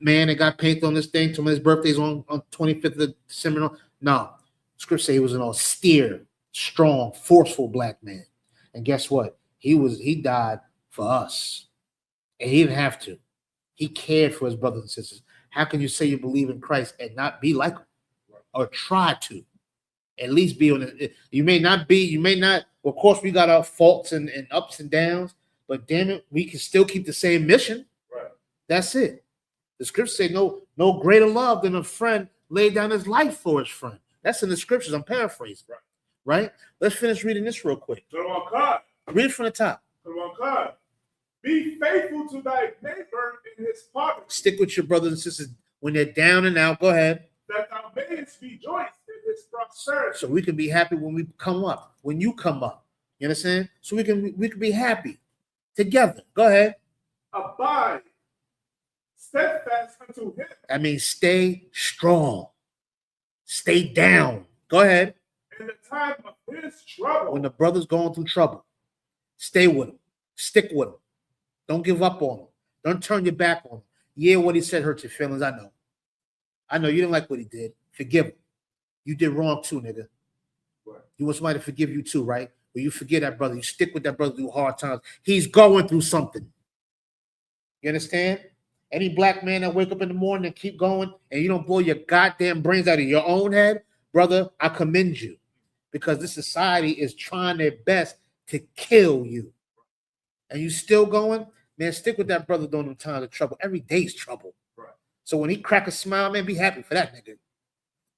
man that got painted on this thing till his birthday's on 25th of December. No. Scripture say he was an austere, strong, forceful black man. And guess what? He died for us. And he didn't have to. He cared for his brothers and sisters. How can you say you believe in Christ and not be like him? Or try to? At least be on it. You may not, of course, we got our faults and ups and downs, but damn it, we can still keep the same mission. Right. That's it. The scriptures say no greater love than a friend laid down his life for his friend. That's in the scriptures. I'm paraphrasing. Right? Let's finish reading this real quick. Read it from the top. Be faithful to thy neighbor in his poverty. Stick with your brothers and sisters when they're down and out. Go ahead. That thou mayest rejoice in his prosperity. So we can be happy when we come up, when you come up. You understand? So we can be happy together. Go ahead. Abide steadfast unto him. I mean, stay strong. Stay down. Go ahead. In the time of his trouble. When the brother's going through trouble, stay with him. Stick with him. Don't give up on him. Don't turn your back on him. Yeah, what he said hurt your feelings. I know you didn't like what he did. Forgive him. You did wrong too, nigga. Right. You want somebody to forgive you too, right? But you forget that brother. You stick with that brother through hard times. He's going through something. You understand? Any black man that wake up in the morning and keep going and you don't blow your goddamn brains out of your own head, brother, I commend you. Because this society is trying their best to kill you. And you still going? Man, stick with that brother during them times of trouble. Every day's trouble. Right. So when he crack a smile, man, be happy for that nigga.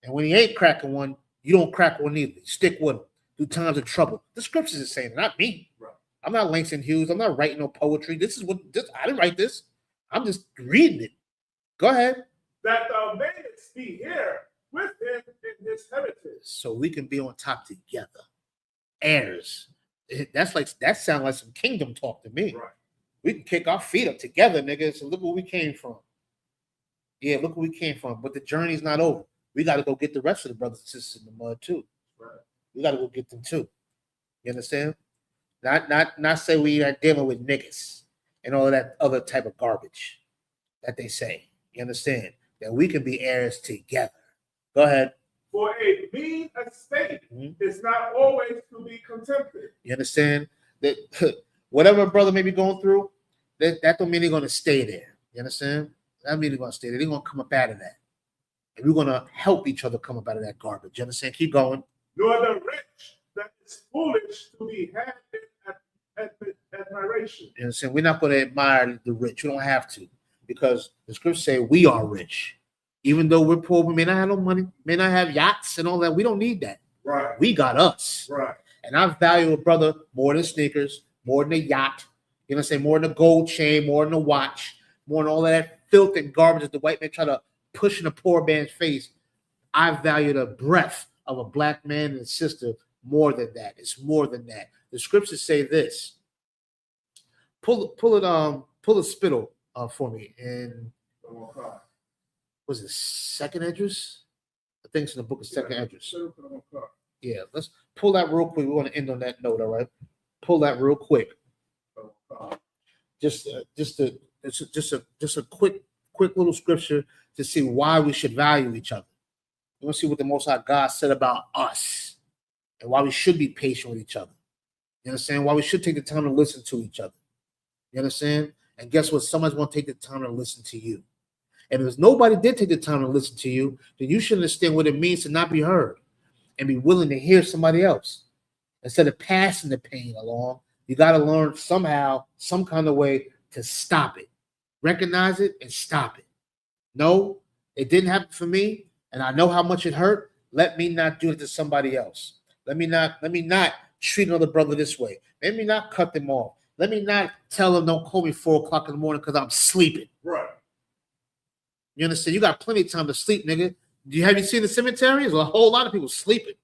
And when he ain't cracking one, you don't crack one either. Stick with him through times of trouble. The scriptures is saying it, not me. Right. I'm not Langston Hughes. I'm not writing no poetry. I didn't write this. I'm just reading it. Go ahead. That thou mayest be here with him in his heritage. So we can be on top together. Heirs. That sounds like some kingdom talk to me. Right. We can kick our feet up together, nigga. So look where we came from. Yeah, look where we came from. But the journey's not over. We got to go get the rest of the brothers and sisters in the mud too. Right. We got to go get them too. You understand? Not say we are dealing with niggas and all of that other type of garbage that they say. You understand? That we can be heirs together. Go ahead. For a mean estate is not always to be contemplated. You understand? That whatever a brother may be going through, that don't mean they're going to stay there. You understand? That mean they're going to stay there. They're going to come up out of that. And we're going to help each other come up out of that garbage. You understand? Keep going. Nor the rich that is foolish to be had in admiration. You understand? We're not going to admire the rich. We don't have to. Because the scriptures say we are rich. Even though we're poor, we may not have no money, may not have yachts and all that. We don't need that. Right. We got us. Right. And I value a brother more than sneakers, more than a yacht, you know what I'm saying, more than a gold chain, more than a watch, more than all of that filth and garbage that the white man try to push in a poor man's face. I value the breath of a black man and sister more than that. It's more than that. The scriptures say this. Pull a spittle for me. And was it Second Esdras? I think it's in the book of Second Esdras. Yeah, let's pull that real quick. We want to end on that note, all right? Pull that real quick. Just a quick little scripture to see why we should value each other. We want to see what the Most High God said about us and why we should be patient with each other. You understand? Why we should take the time to listen to each other. You understand? And guess what? Someone's going to take the time to listen to you. And if nobody did take the time to listen to you, then you should understand what it means to not be heard and be willing to hear somebody else. Instead of passing the pain along, you got to learn somehow, some kind of way to stop it. Recognize it and stop it. No, it didn't happen for me, and I know how much it hurt. Let me not do it to somebody else. Let me not treat another brother this way. Let me not cut them off. Let me not tell them don't call me 4 o'clock in the morning because I'm sleeping. Right. You understand? You got plenty of time to sleep, nigga. Have you seen the cemetery? There's a whole lot of people sleeping.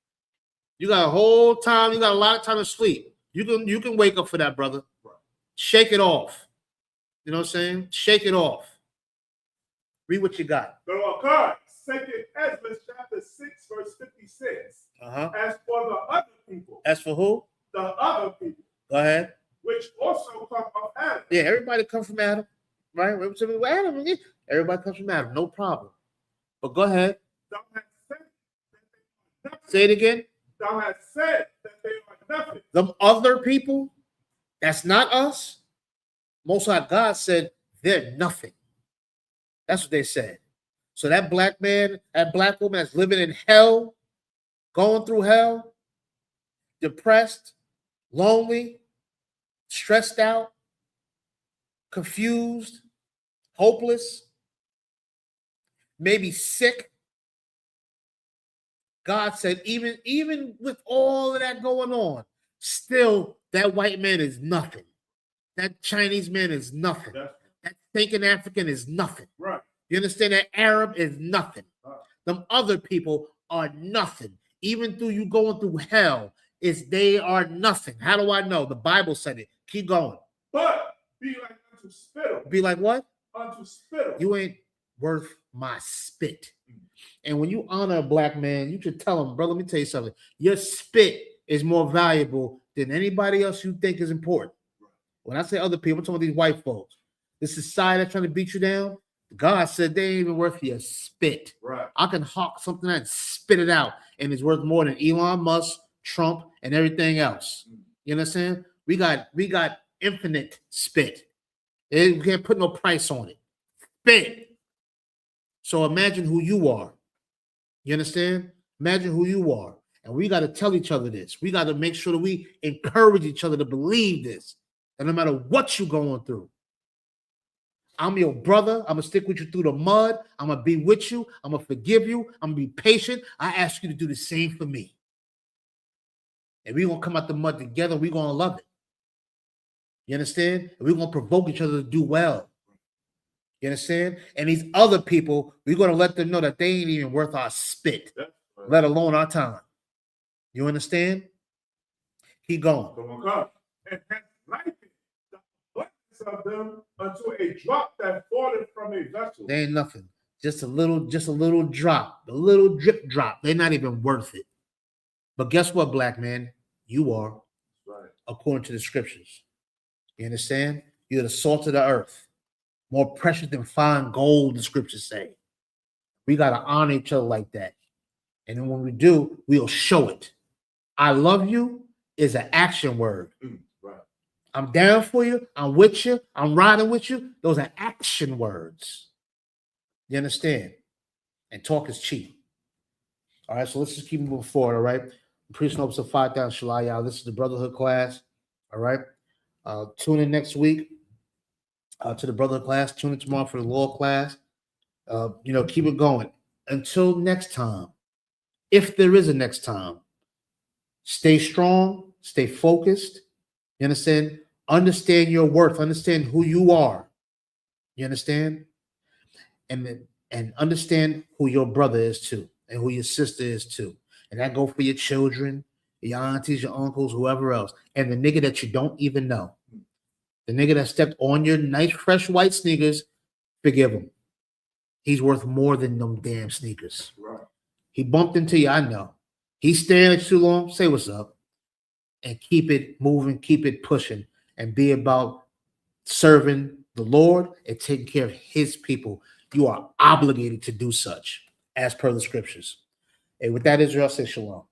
You got a whole time. You got a lot of time to sleep. You can wake up for that, brother. Right. Shake it off. You know what I'm saying? Shake it off. Read what you got. There are cards Second Ezra chapter 6, verse 56. Uh-huh. As for the other people, As for who? the other people, Go ahead. which also come of Adam. Yeah, everybody comes from Adam, right? Adam, yeah. Everybody comes from Adam, no problem. But go ahead. Thou hast said that they are nothing. Say it again. Thou hast said that they are nothing. Them other people, that's not us. Most High God said they're nothing. That's what they said. So that black man, that black woman that's living in hell, going through hell, depressed, lonely, stressed out, confused, hopeless, maybe sick. God said, even with all of that going on, still that white man is nothing. That Chinese man is nothing. That thinking African is nothing. Right. You understand? That Arab is nothing. Right. Them other people are nothing. Even though you going through hell, they are nothing. How do I know? The Bible said it. Keep going. But be like unto spittle. Be like what? Unto spittle. You ain't worth my spit. And when you honor a black man, you should tell him, brother, let me tell you something. Your spit is more valuable than anybody else you think is important. When I say other people, I'm talking about these white folks. This society that's trying to beat you down, God said they ain't even worth your spit. Right. I can hawk something and spit it out, and it's worth more than Elon Musk, Trump, and everything else. You understand? We got infinite spit. We can't put no price on it. Spit. So imagine who you are. You understand? Imagine who you are. And we got to tell each other this. We got to make sure that we encourage each other to believe this. And no matter what you're going through, I'm your brother. I'm going to stick with you through the mud. I'm going to be with you. I'm going to forgive you. I'm going to be patient. I ask you to do the same for me. And we're going to come out the mud together. We're going to love it. You understand? And we're going to provoke each other to do well. You understand? And these other people, we're going to let them know that they ain't even worth our spit, let alone our time. You understand? Keep going. And liken the abundance of them unto a drop that falleth from a vessel. They ain't nothing. Just a little drop, a little drip drop. They're not even worth it. But guess what, black man? You are, right, according to the scriptures. You understand? You're the salt of the earth. More precious than fine gold, the scriptures say. We got to honor each other like that. And then when we do, we'll show it. I love you is an action word. Right. I'm down for you. I'm with you. I'm riding with you. Those are action words. You understand? And talk is cheap. All right, so let's just keep moving forward, all right? Priest Nopes of 5,000 Shalaya. This is the Brotherhood class, all right? Tune in next week to the Brotherhood class. Tune in tomorrow for the law class. Keep it going. Until next time, if there is a next time, stay strong, stay focused. You understand? Understand your worth. Understand who you are. You understand? And understand who your brother is too, and who your sister is too. And that go for your children, your aunties, your uncles, whoever else. And the nigga that you don't even know. The nigga that stepped on your nice, fresh white sneakers, forgive him. He's worth more than them damn sneakers. Right. He bumped into you, I know. He's staring at you too long, say what's up. And keep it moving, keep it pushing, and be about serving the Lord and taking care of his people. You are obligated to do such, as per the scriptures. And with that, Israel, say shalom.